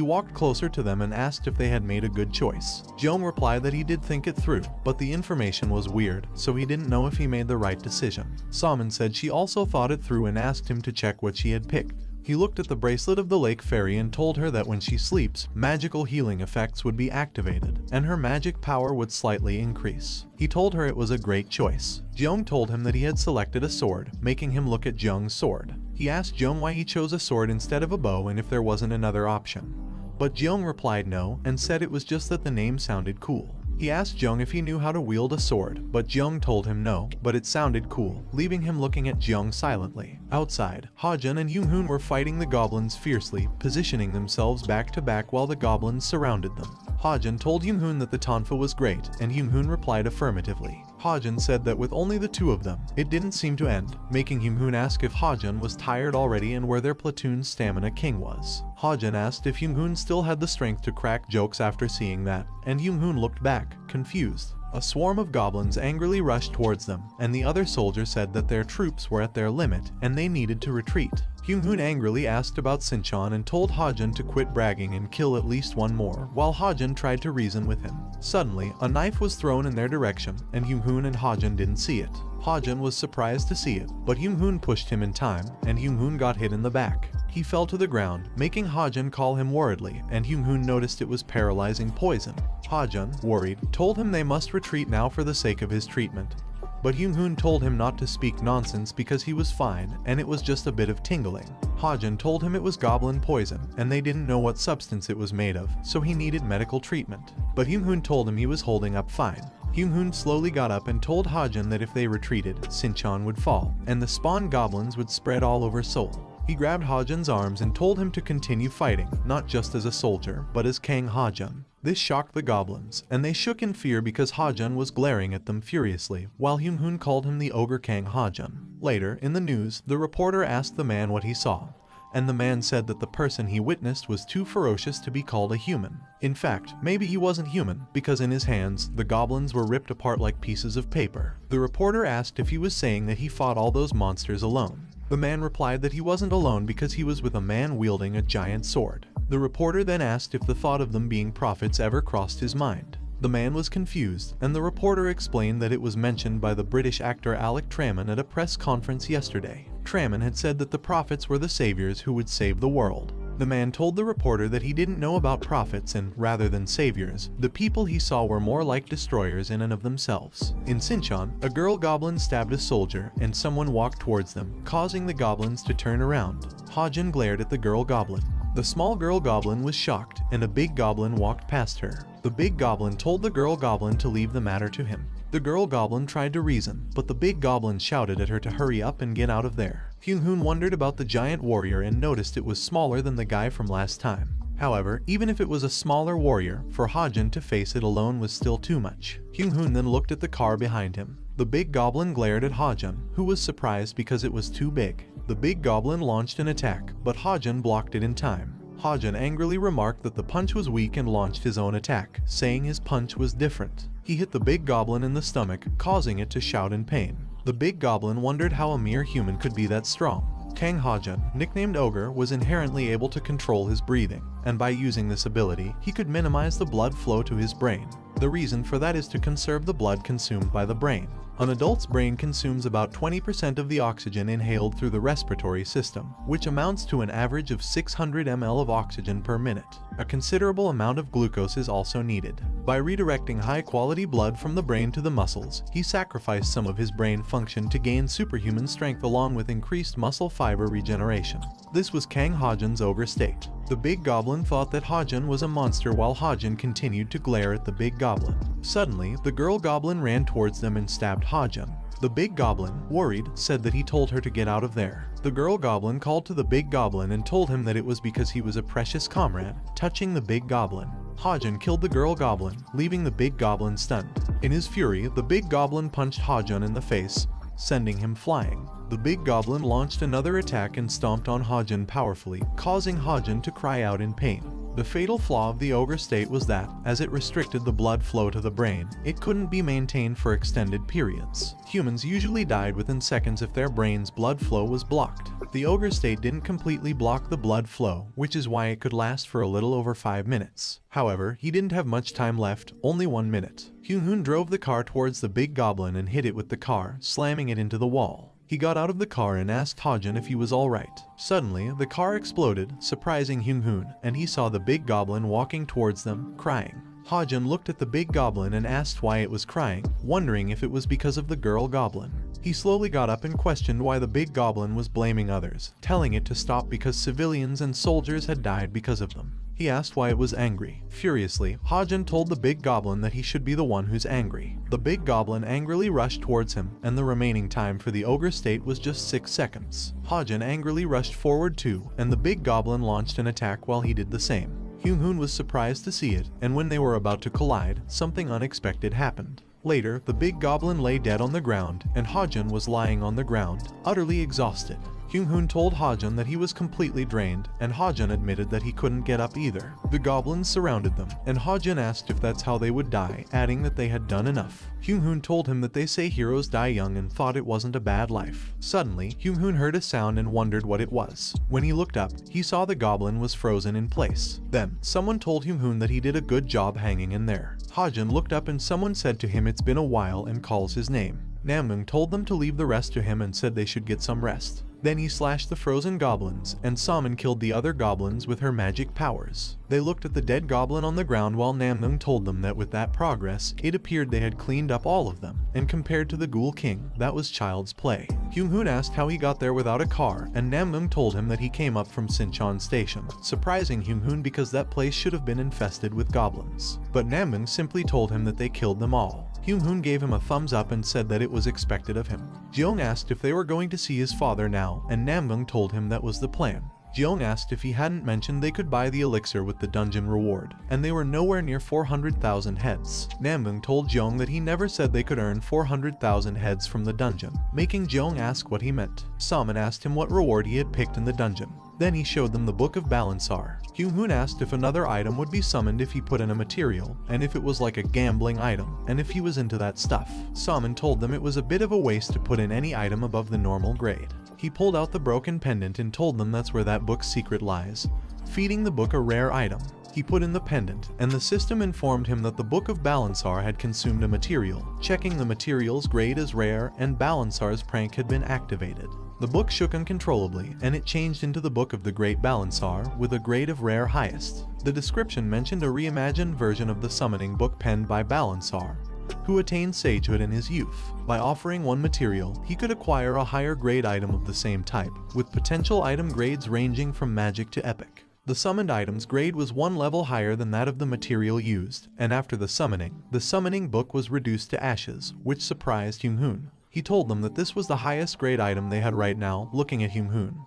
walked closer to them and asked if they had made a good choice. Jeong replied that he did think it through, but the information was weird, so he didn't know if he made the right decision. Salmon said she also thought it through and asked him to check what she had picked. He looked at the bracelet of the lake fairy and told her that when she sleeps, magical healing effects would be activated, and her magic power would slightly increase. He told her it was a great choice. Jeong told him that he had selected a sword, making him look at Jeong's sword. He asked Jeong why he chose a sword instead of a bow and if there wasn't another option. But Jeong replied no and said it was just that the name sounded cool. He asked Jeong if he knew how to wield a sword, but Jeong told him no, but it sounded cool, leaving him looking at Jeong silently. Outside, Ha-jun and Young-hoon were fighting the goblins fiercely, positioning themselves back to back while the goblins surrounded them. Ha-jun told Young-hoon that the tonfa was great, and Young-hoon replied affirmatively. Ha-jun said that with only the two of them, it didn't seem to end, making Young-hoon ask if Ha-jun was tired already and where their platoon's stamina king was. Ha-jun asked if Young-hoon still had the strength to crack jokes after seeing that, and Young-hoon looked back, confused. A swarm of goblins angrily rushed towards them, and the other soldier said that their troops were at their limit and they needed to retreat. Young-hoon angrily asked about Sinchon and told Ha-jun to quit bragging and kill at least one more, while Ha-jun tried to reason with him. Suddenly, a knife was thrown in their direction, and Young-hoon and Ha-jun didn't see it. Ha-jun was surprised to see it, but Young-hoon pushed him in time, and Young-hoon got hit in the back. He fell to the ground, making Ha-jun call him worriedly, and Young-hoon noticed it was paralyzing poison. Ha-jun, worried, told him they must retreat now for the sake of his treatment. But Young-hoon told him not to speak nonsense because he was fine and it was just a bit of tingling. Ha-jun told him it was goblin poison and they didn't know what substance it was made of, so he needed medical treatment. But Young-hoon told him he was holding up fine. Young-hoon slowly got up and told Ha-jun that if they retreated, Sinchon would fall, and the spawn goblins would spread all over Seoul. He grabbed Ha-jun's arms and told him to continue fighting, not just as a soldier, but as Kang Ha-jun. This shocked the goblins, and they shook in fear because Ha-jun was glaring at them furiously, while Young-hoon called him the ogre Kang Ha-jun. Later, in the news, the reporter asked the man what he saw, and the man said that the person he witnessed was too ferocious to be called a human. In fact, maybe he wasn't human, because in his hands, the goblins were ripped apart like pieces of paper. The reporter asked if he was saying that he fought all those monsters alone. The man replied that he wasn't alone because he was with a man wielding a giant sword. The reporter then asked if the thought of them being prophets ever crossed his mind. The man was confused, and the reporter explained that it was mentioned by the British actor Alec Trammon at a press conference yesterday. Trammon had said that the prophets were the saviors who would save the world. The man told the reporter that he didn't know about prophets and, rather than saviors, the people he saw were more like destroyers in and of themselves. In Sinchon, a girl goblin stabbed a soldier and someone walked towards them, causing the goblins to turn around. Ha-jun glared at the girl goblin. The small girl goblin was shocked, and a big goblin walked past her. The big goblin told the girl goblin to leave the matter to him. The girl goblin tried to reason, but the big goblin shouted at her to hurry up and get out of there. Young-hoon wondered about the giant warrior and noticed it was smaller than the guy from last time. However, even if it was a smaller warrior, for Ha-jun to face it alone was still too much. Young-hoon then looked at the car behind him. The big goblin glared at Ha-jun, who was surprised because it was too big. The big goblin launched an attack, but Ha-jun blocked it in time. Ha-jun angrily remarked that the punch was weak and launched his own attack, saying his punch was different. He hit the big goblin in the stomach, causing it to shout in pain. The big goblin wondered how a mere human could be that strong. Kang Ha-jun, nicknamed Ogre, was inherently able to control his breathing, and by using this ability, he could minimize the blood flow to his brain. The reason for that is to conserve the blood consumed by the brain. An adult's brain consumes about 20% of the oxygen inhaled through the respiratory system, which amounts to an average of 600 ml of oxygen per minute. A considerable amount of glucose is also needed. By redirecting high-quality blood from the brain to the muscles, he sacrificed some of his brain function to gain superhuman strength along with increased muscle fiber regeneration. This was Kang Ha-jun's ogre state. The big goblin thought that Ha-jun was a monster while Ha-jun continued to glare at the big goblin. Suddenly, the girl goblin ran towards them and stabbed Ha-jun. The big goblin, worried, said that he told her to get out of there. The girl goblin called to the big goblin and told him that it was because he was a precious comrade, touching the big goblin. Ha-jun killed the girl goblin, leaving the big goblin stunned. In his fury, the big goblin punched Ha-jun in the face, sending him flying. The big goblin launched another attack and stomped on Ha-jun powerfully, causing Ha-jun to cry out in pain. The fatal flaw of the ogre state was that, as it restricted the blood flow to the brain, it couldn't be maintained for extended periods. Humans usually died within seconds if their brain's blood flow was blocked. The ogre state didn't completely block the blood flow, which is why it could last for a little over 5 minutes. However, he didn't have much time left, only 1 minute. Young-hoon drove the car towards the big goblin and hit it with the car, slamming it into the wall. He got out of the car and asked Ha-jun if he was alright. Suddenly, the car exploded, surprising Young-hoon, and he saw the big goblin walking towards them, crying. Ha-jun looked at the big goblin and asked why it was crying, wondering if it was because of the girl goblin. He slowly got up and questioned why the big goblin was blaming others, telling it to stop because civilians and soldiers had died because of them. He asked why it was angry. Furiously, Hajin told the big goblin that he should be the one who's angry. The big goblin angrily rushed towards him, and the remaining time for the ogre state was just 6 seconds. Hajin angrily rushed forward too, and the big goblin launched an attack while he did the same. Hyung-hoon was surprised to see it, and when they were about to collide, something unexpected happened. Later, the big goblin lay dead on the ground, and Hajin was lying on the ground, utterly exhausted. Hyung-hoon told Hajin that he was completely drained, and Hajin admitted that he couldn't get up either. The goblins surrounded them, and Hajin asked if that's how they would die, adding that they had done enough. Hyung-hoon told him that they say heroes die young and thought it wasn't a bad life. Suddenly, Hyung-hoon heard a sound and wondered what it was. When he looked up, he saw the goblin was frozen in place. Then, someone told Hyung-hoon that he did a good job hanging in there. Hajin looked up and someone said to him it's been a while and calls his name. Namgung told them to leave the rest to him and said they should get some rest. Then he slashed the frozen goblins, and Saman killed the other goblins with her magic powers. They looked at the dead goblin on the ground while Namgung told them that with that progress, it appeared they had cleaned up all of them, and compared to the Ghoul King, that was child's play. Hyung-hoon asked how he got there without a car, and Namgung told him that he came up from Sinchon Station, surprising Hyung-hoon because that place should have been infested with goblins. But Namgung simply told him that they killed them all. Hyung-hoon gave him a thumbs up and said that it was expected of him. Jeong asked if they were going to see his father now, and Namgung told him that was the plan. Jeong asked if he hadn't mentioned they could buy the elixir with the dungeon reward, and they were nowhere near 400,000 heads. Namgung told Jeong that he never said they could earn 400,000 heads from the dungeon, making Jeong ask what he meant. Saman asked him what reward he had picked in the dungeon. Then he showed them the Book of Balansar. Hyung-hoon asked if another item would be summoned if he put in a material, and if it was like a gambling item, and if he was into that stuff. Saman told them it was a bit of a waste to put in any item above the normal grade. He pulled out the broken pendant and told them that's where that book's secret lies, feeding the book a rare item. He put in the pendant, and the system informed him that the Book of Balansar had consumed a material, checking the material's grade as rare, and Balansar's prank had been activated. The book shook uncontrollably, and it changed into the Book of the Great Balansar, with a grade of rare highest. The description mentioned a reimagined version of the summoning book penned by Balansar, who attained sagehood in his youth. By offering one material, he could acquire a higher grade item of the same type, with potential item grades ranging from magic to epic. The summoned item's grade was one level higher than that of the material used, and after the summoning book was reduced to ashes, which surprised Hyung-hoon. He told them that this was the highest grade item they had right now, looking at Hyung-hoon,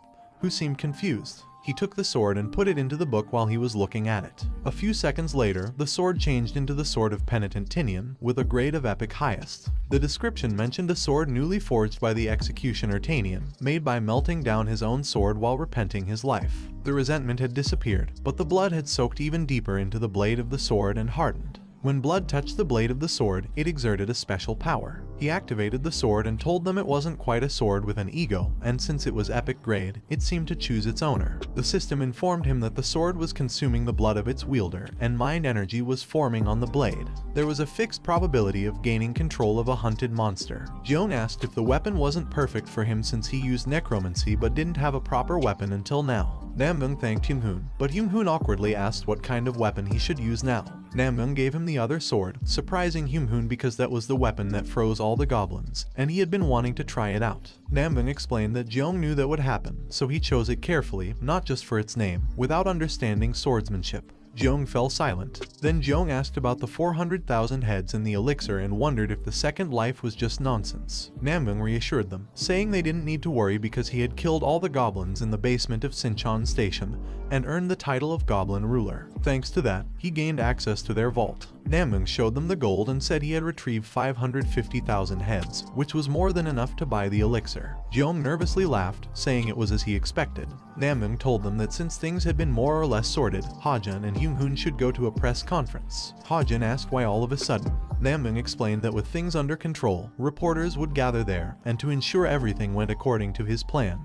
who seemed confused. He took the sword and put it into the book while he was looking at it. A few seconds later, the sword changed into the Sword of Penitent Tinian, with a grade of epic highest. The description mentioned a sword newly forged by the executioner Tanian, made by melting down his own sword while repenting his life. The resentment had disappeared, but the blood had soaked even deeper into the blade of the sword and hardened. When blood touched the blade of the sword, it exerted a special power. He activated the sword and told them it wasn't quite a sword with an ego, and since it was epic grade, it seemed to choose its owner. The system informed him that the sword was consuming the blood of its wielder, and mind energy was forming on the blade. There was a fixed probability of gaining control of a hunted monster. Jeong asked if the weapon wasn't perfect for him since he used necromancy but didn't have a proper weapon until now. Namgung thanked Hyung-hoon, but Hyung-hoon awkwardly asked what kind of weapon he should use now. Namgung gave him the other sword, surprising Hyung-hoon because that was the weapon that froze all the goblins, and he had been wanting to try it out. Namgung explained that Jeong knew that would happen, so he chose it carefully, not just for its name, without understanding swordsmanship. Jeong fell silent. Then Jeong asked about the 400,000 heads in the elixir and wondered if the second life was just nonsense. Namgung reassured them, saying they didn't need to worry because he had killed all the goblins in the basement of Sinchon Station and earned the title of Goblin Ruler. Thanks to that, he gained access to their vault. Namgung showed them the gold and said he had retrieved 550,000 heads, which was more than enough to buy the elixir. Jeong nervously laughed, saying it was as he expected. Namgung told them that since things had been more or less sorted, Hajin and Hyung-hoon should go to a press conference. Hajin asked why all of a sudden. Namgung explained that with things under control, reporters would gather there, and to ensure everything went according to his plan,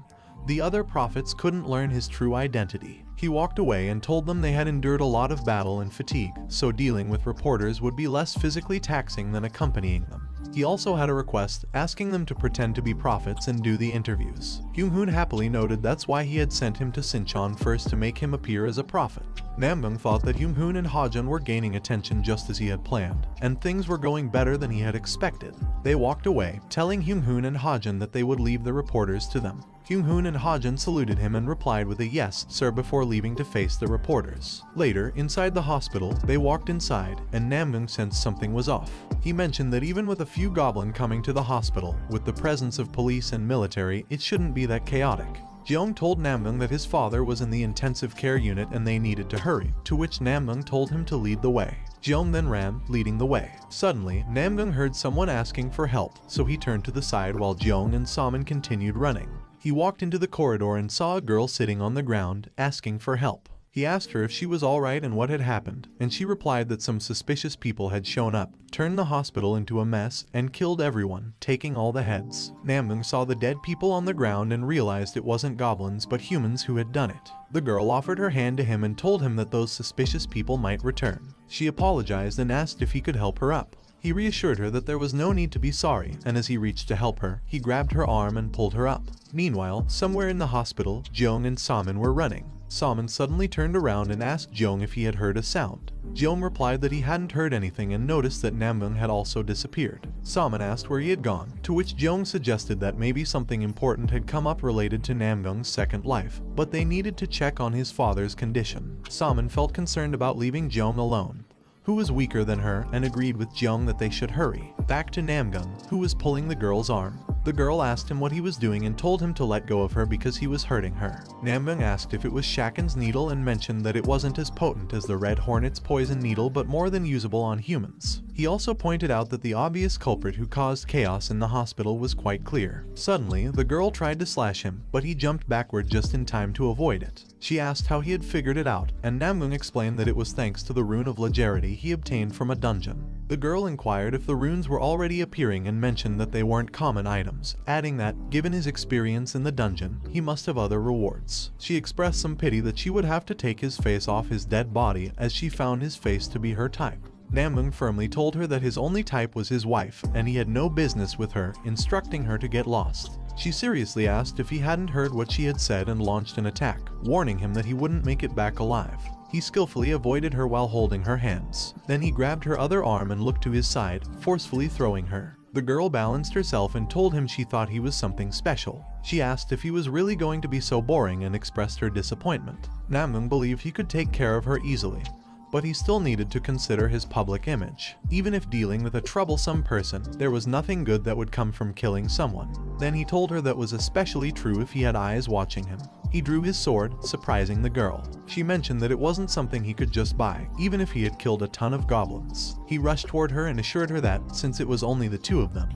the other prophets couldn't learn his true identity. He walked away and told them they had endured a lot of battle and fatigue, so dealing with reporters would be less physically taxing than accompanying them. He also had a request, asking them to pretend to be prophets and do the interviews. Kyung-hoon happily noted that's why he had sent him to Sinchon first to make him appear as a prophet. Namgung thought that Kyung-hoon and Hajun were gaining attention just as he had planned, and things were going better than he had expected. They walked away, telling Kyung-hoon and Hajun that they would leave the reporters to them. Kyung-hoon and Hajun saluted him and replied with a "yes, sir" before leaving to face the reporters. Later, inside the hospital, they walked inside, and Namgung sensed something was off. He mentioned that even with a few goblins coming to the hospital, with the presence of police and military, it shouldn't be that chaotic. Jeong told Namgung that his father was in the intensive care unit and they needed to hurry, to which Namgung told him to lead the way. Jeong then ran, leading the way. Suddenly, Namgung heard someone asking for help, so he turned to the side while Jeong and Saman continued running. He walked into the corridor and saw a girl sitting on the ground, asking for help. He asked her if she was alright and what had happened, and she replied that some suspicious people had shown up, turned the hospital into a mess, and killed everyone, taking all the heads. Namgung saw the dead people on the ground and realized it wasn't goblins but humans who had done it. The girl offered her hand to him and told him that those suspicious people might return. She apologized and asked if he could help her up. He reassured her that there was no need to be sorry, and as he reached to help her, he grabbed her arm and pulled her up. Meanwhile, somewhere in the hospital, Jeong and Saman were running. Saman suddenly turned around and asked Jeong if he had heard a sound. Jeong replied that he hadn't heard anything and noticed that Namgung had also disappeared. Saman asked where he had gone, to which Jeong suggested that maybe something important had come up related to Namgung's second life, but they needed to check on his father's condition. Saman felt concerned about leaving Jeong alone, who was weaker than her, and agreed with Jeong that they should hurry. Back to Namgung, who was pulling the girl's arm. The girl asked him what he was doing and told him to let go of her because he was hurting her. Namgung asked if it was Shakun's needle and mentioned that it wasn't as potent as the Red Hornet's poison needle but more than usable on humans. He also pointed out that the obvious culprit who caused chaos in the hospital was quite clear. Suddenly, the girl tried to slash him, but he jumped backward just in time to avoid it. She asked how he had figured it out, and Namgung explained that it was thanks to the rune of legerity he obtained from a dungeon. The girl inquired if the runes were already appearing and mentioned that they weren't common items, adding that, given his experience in the dungeon, he must have other rewards. She expressed some pity that she would have to take his face off his dead body as she found his face to be her type. Namgung firmly told her that his only type was his wife, and he had no business with her, instructing her to get lost. She seriously asked if he hadn't heard what she had said and launched an attack, warning him that he wouldn't make it back alive. He skillfully avoided her while holding her hands. Then he grabbed her other arm and looked to his side, forcefully throwing her. The girl balanced herself and told him she thought he was something special. She asked if he was really going to be so boring and expressed her disappointment. Namgung believed he could take care of her easily, but he still needed to consider his public image. Even if dealing with a troublesome person, there was nothing good that would come from killing someone. Then he told her that was especially true if he had eyes watching him. He drew his sword, surprising the girl. She mentioned that it wasn't something he could just buy, even if he had killed a ton of goblins. He rushed toward her and assured her that, since it was only the two of them,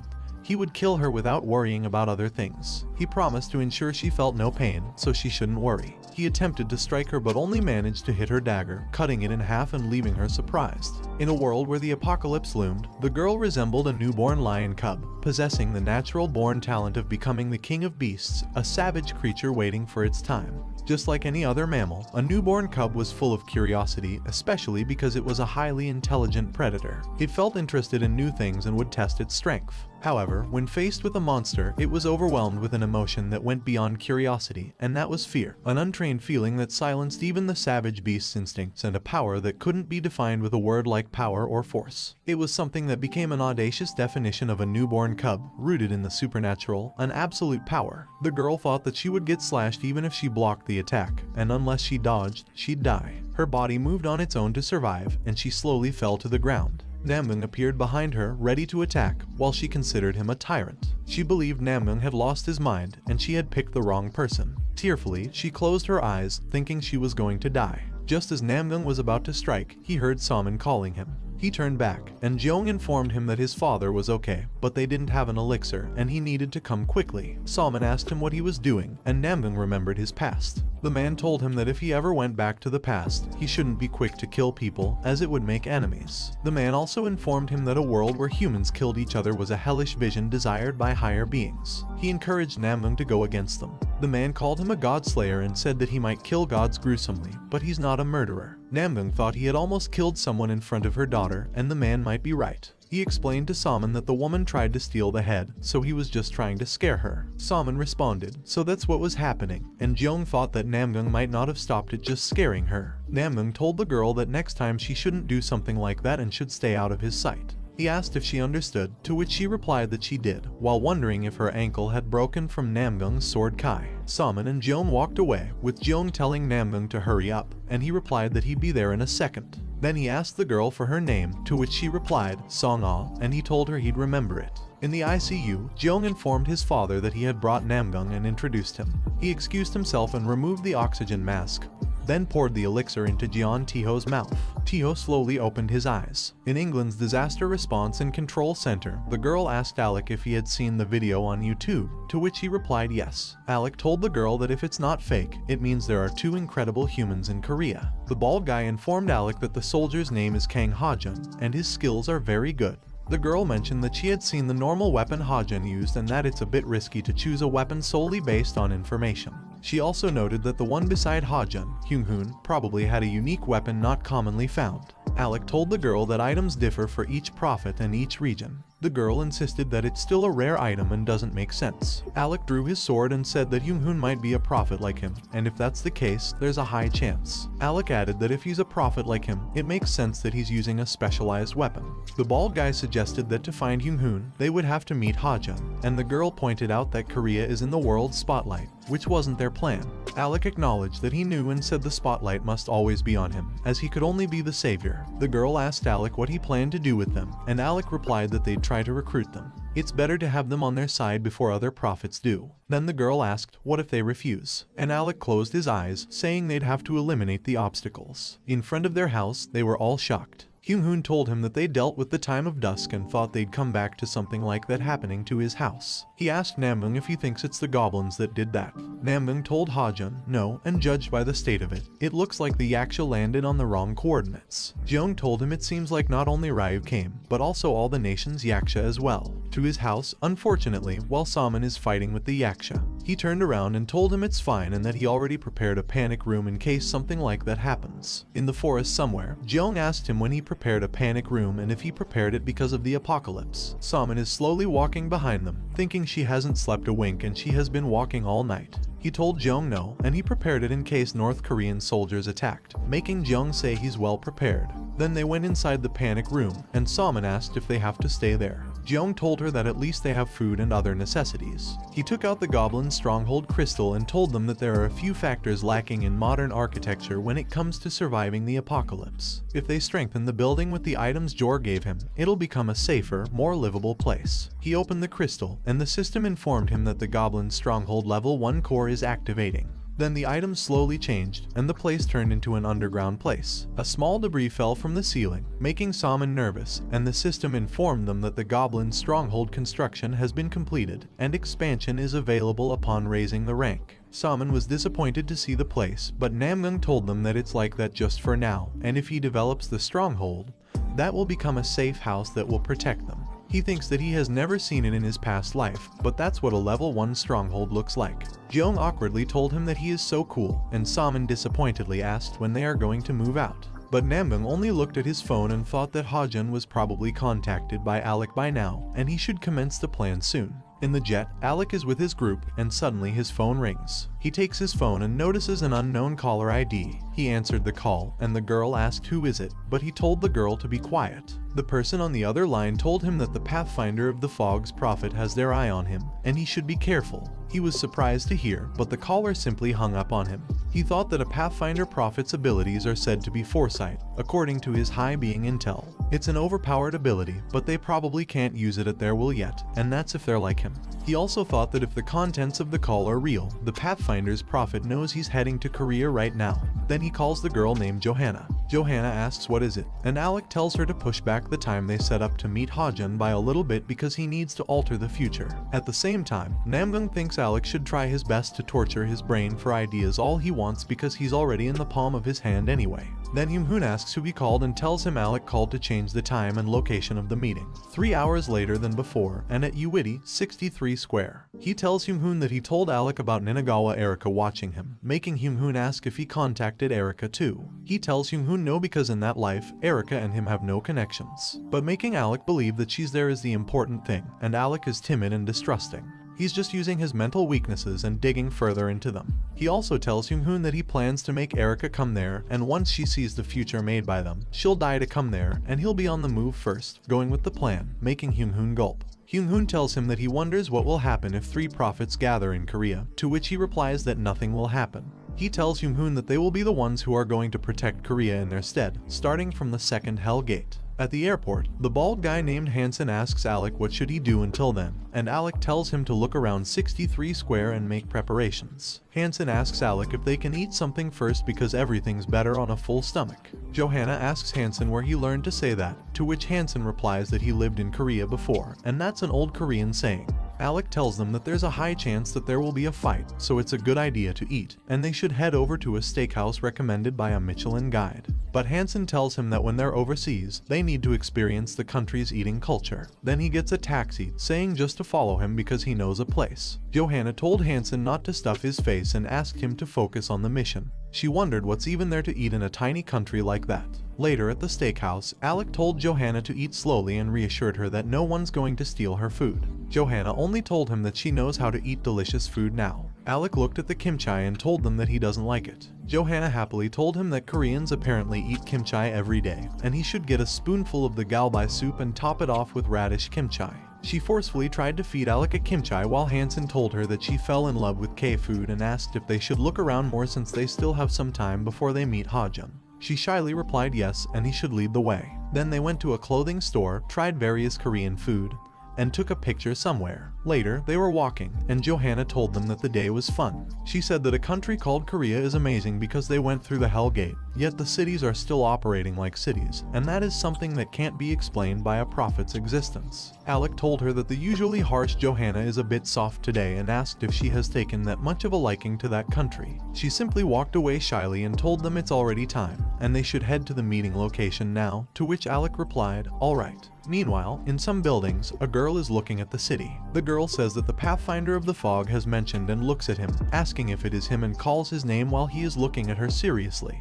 he would kill her without worrying about other things. He promised to ensure she felt no pain, so she shouldn't worry. He attempted to strike her but only managed to hit her dagger, cutting it in half and leaving her surprised. In a world where the apocalypse loomed, the girl resembled a newborn lion cub, possessing the natural-born talent of becoming the king of beasts, a savage creature waiting for its time. Just like any other mammal, a newborn cub was full of curiosity, especially because it was a highly intelligent predator. It felt interested in new things and would test its strength. However, when faced with a monster, it was overwhelmed with an emotion that went beyond curiosity, and that was fear, an untrained feeling that silenced even the savage beast's instincts, and a power that couldn't be defined with a word like power or force. It was something that became an audacious definition of a newborn cub, rooted in the supernatural, an absolute power. The girl thought that she would get slashed even if she blocked the attack, and unless she dodged, she'd die. Her body moved on its own to survive, and she slowly fell to the ground. Namgung appeared behind her, ready to attack, while she considered him a tyrant. She believed Namgung had lost his mind, and she had picked the wrong person. Tearfully, she closed her eyes, thinking she was going to die. Just as Namgung was about to strike, he heard Saman calling him. He turned back, and Jeong informed him that his father was okay, but they didn't have an elixir, and he needed to come quickly. Saman asked him what he was doing, and Namgung remembered his past. The man told him that if he ever went back to the past, he shouldn't be quick to kill people, as it would make enemies. The man also informed him that a world where humans killed each other was a hellish vision desired by higher beings. He encouraged Namgung to go against them. The man called him a godslayer and said that he might kill gods gruesomely, but he's not a murderer. Namgung thought he had almost killed someone in front of her daughter, and the man might be right. He explained to Salmon that the woman tried to steal the head, so he was just trying to scare her. Salmon responded, so that's what was happening, and Jeong thought that Namgung might not have stopped at just scaring her. Namgung told the girl that next time she shouldn't do something like that and should stay out of his sight. He asked if she understood, to which she replied that she did, while wondering if her ankle had broken from Namgung's sword Kai. Salmon and Jeong walked away, with Jeong telling Namgung to hurry up, and he replied that he'd be there in a second. Then he asked the girl for her name, to which she replied, Song-ah, and he told her he'd remember it. In the ICU, Jeong informed his father that he had brought Namgung and introduced him. He excused himself and removed the oxygen mask, then poured the elixir into Jeon Tiho's mouth. Tiho slowly opened his eyes. In England's Disaster Response and Control Center, the girl asked Alec if he had seen the video on YouTube, to which he replied yes. Alec told the girl that if it's not fake, it means there are 2 incredible humans in Korea. The bald guy informed Alec that the soldier's name is Kang Ha-jun, and his skills are very good. The girl mentioned that she had seen the normal weapon Ha-jun used and that it's a bit risky to choose a weapon solely based on information. She also noted that the one beside Ha-jun, Hyung-hoon, probably had a unique weapon not commonly found. Alec told the girl that items differ for each prophet and each region. The girl insisted that it's still a rare item and doesn't make sense. Alec drew his sword and said that Hyung-hoon might be a prophet like him, and if that's the case, there's a high chance. Alec added that if he's a prophet like him, it makes sense that he's using a specialized weapon. The bald guy suggested that to find Hyung-hoon, they would have to meet Ha-jun, and the girl pointed out that Korea is in the world's spotlight, which wasn't their plan. Alec acknowledged that he knew and said the spotlight must always be on him, as he could only be the savior. The girl asked Alec what he planned to do with them, and Alec replied that they'd try to recruit them. It's better to have them on their side before other prophets do. Then the girl asked, what if they refuse? And Alec closed his eyes, saying they'd have to eliminate the obstacles. In front of their house, they were all shocked. Hyung-hoon told him that they dealt with the time of dusk and thought they'd come back to something like that happening to his house. He asked Namgung if he thinks it's the goblins that did that. Namgung told Ha-jun no, and judged by the state of it, it looks like the Yaksha landed on the wrong coordinates. Jeong told him it seems like not only Ryu came, but also all the nation's Yaksha as well, to his house, unfortunately, while Salmon is fighting with the Yaksha. He turned around and told him it's fine and that he already prepared a panic room in case something like that happens. In the forest somewhere, Jeong asked him when he prepared a panic room and if he prepared it because of the apocalypse. Salmon is slowly walking behind them, thinking she hasn't slept a wink and she has been walking all night. He told Jeong no, and he prepared it in case North Korean soldiers attacked, making Jeong say he's well prepared. Then they went inside the panic room, and Salmon asked if they have to stay there. Jeong told her that at least they have food and other necessities. He took out the Goblin Stronghold crystal and told them that there are a few factors lacking in modern architecture when it comes to surviving the apocalypse. If they strengthen the building with the items Jor gave him, it'll become a safer, more livable place. He opened the crystal, and the system informed him that the Goblin Stronghold level 1 core is activating. Then the items slowly changed, and the place turned into an underground place. A small debris fell from the ceiling, making Salmon nervous, and the system informed them that the Goblin Stronghold construction has been completed, and expansion is available upon raising the rank. Salmon was disappointed to see the place, but Namgung told them that it's like that just for now, and if he develops the stronghold, that will become a safe house that will protect them. He thinks that he has never seen it in his past life, but that's what a level 1 stronghold looks like. Jeong awkwardly told him that he is so cool, and Salmon disappointedly asked when they are going to move out. But Namgung only looked at his phone and thought that Ha-jun was probably contacted by Alec by now, and he should commence the plan soon. In the jet, Alec is with his group, and suddenly his phone rings. He takes his phone and notices an unknown caller ID. He answered the call, and the girl asked who is it, but he told the girl to be quiet. The person on the other line told him that the Pathfinder of the Fog's prophet has their eye on him, and he should be careful. He was surprised to hear, but the caller simply hung up on him. He thought that a Pathfinder prophet's abilities are said to be foresight, according to his high being intel. It's an overpowered ability, but they probably can't use it at their will yet, and that's if they're like him. He also thought that if the contents of the call are real, the Pathfinder's prophet knows he's heading to Korea right now. Then he calls the girl named Johanna. Johanna asks what is it, and Alec tells her to push back the time they set up to meet Ha-jun by a little bit because he needs to alter the future. At the same time, Namgung thinks Alec should try his best to torture his brain for ideas all he wants because he's already in the palm of his hand anyway. Then Hyung-hoon asks who he called and tells him Alec called to change the time and location of the meeting. 3 hours later than before, and at Uwiti, 63 Square. He tells Hyung-hoon that he told Alec about Ninagawa Erika watching him, making Hyung-hoon ask if he contacted Erika too. He tells Hyung-hoon Hyung-hoon know because in that life, Erica and him have no connections. But making Alec believe that she's there is the important thing, and Alec is timid and distrusting. He's just using his mental weaknesses and digging further into them. He also tells Hyung-hoon that he plans to make Erica come there, and once she sees the future made by them, she'll die to come there, and he'll be on the move first, going with the plan, making Hyung-hoon gulp. Hyung-hoon tells him that he wonders what will happen if 3 prophets gather in Korea, to which he replies that nothing will happen. He tells Hyung-hoon that they will be the ones who are going to protect Korea in their stead, starting from the second Hell Gate. At the airport, the bald guy named Hansen asks Alec what should he do until then, and Alec tells him to look around 63 Square and make preparations. Hansen asks Alec if they can eat something first because everything's better on a full stomach. Johanna asks Hansen where he learned to say that, to which Hansen replies that he lived in Korea before, and that's an old Korean saying. Alec tells them that there's a high chance that there will be a fight, so it's a good idea to eat, and they should head over to a steakhouse recommended by a Michelin guide. But Hansen tells him that when they're overseas, they need to experience the country's eating culture. Then he gets a taxi, saying just to follow him because he knows a place. Johanna told Hansen not to stuff his face and asked him to focus on the mission. She wondered what's even there to eat in a tiny country like that. Later at the steakhouse, Alec told Johanna to eat slowly and reassured her that no one's going to steal her food. Johanna only told him that she knows how to eat delicious food now. Alec looked at the kimchi and told them that he doesn't like it. Johanna happily told him that Koreans apparently eat kimchi every day, and he should get a spoonful of the galbai soup and top it off with radish kimchi. She forcefully tried to feed Alec a kimchi while Hansen told her that she fell in love with K-food and asked if they should look around more since they still have some time before they meet Hajun. She shyly replied yes, and he should lead the way. Then they went to a clothing store, tried various Korean food, and took a picture somewhere. Later, they were walking, and Johanna told them that the day was fun. She said that a country called Korea is amazing because they went through the Hell Gate, yet the cities are still operating like cities, and that is something that can't be explained by a prophet's existence. Alec told her that the usually harsh Johanna is a bit soft today and asked if she has taken that much of a liking to that country. She simply walked away shyly and told them it's already time, and they should head to the meeting location now, to which Alec replied, "Alright." Meanwhile, in some buildings, a girl is looking at the city. The girl says that the Pathfinder of the Fog has mentioned and looks at him, asking if it is him and calls his name while he is looking at her seriously.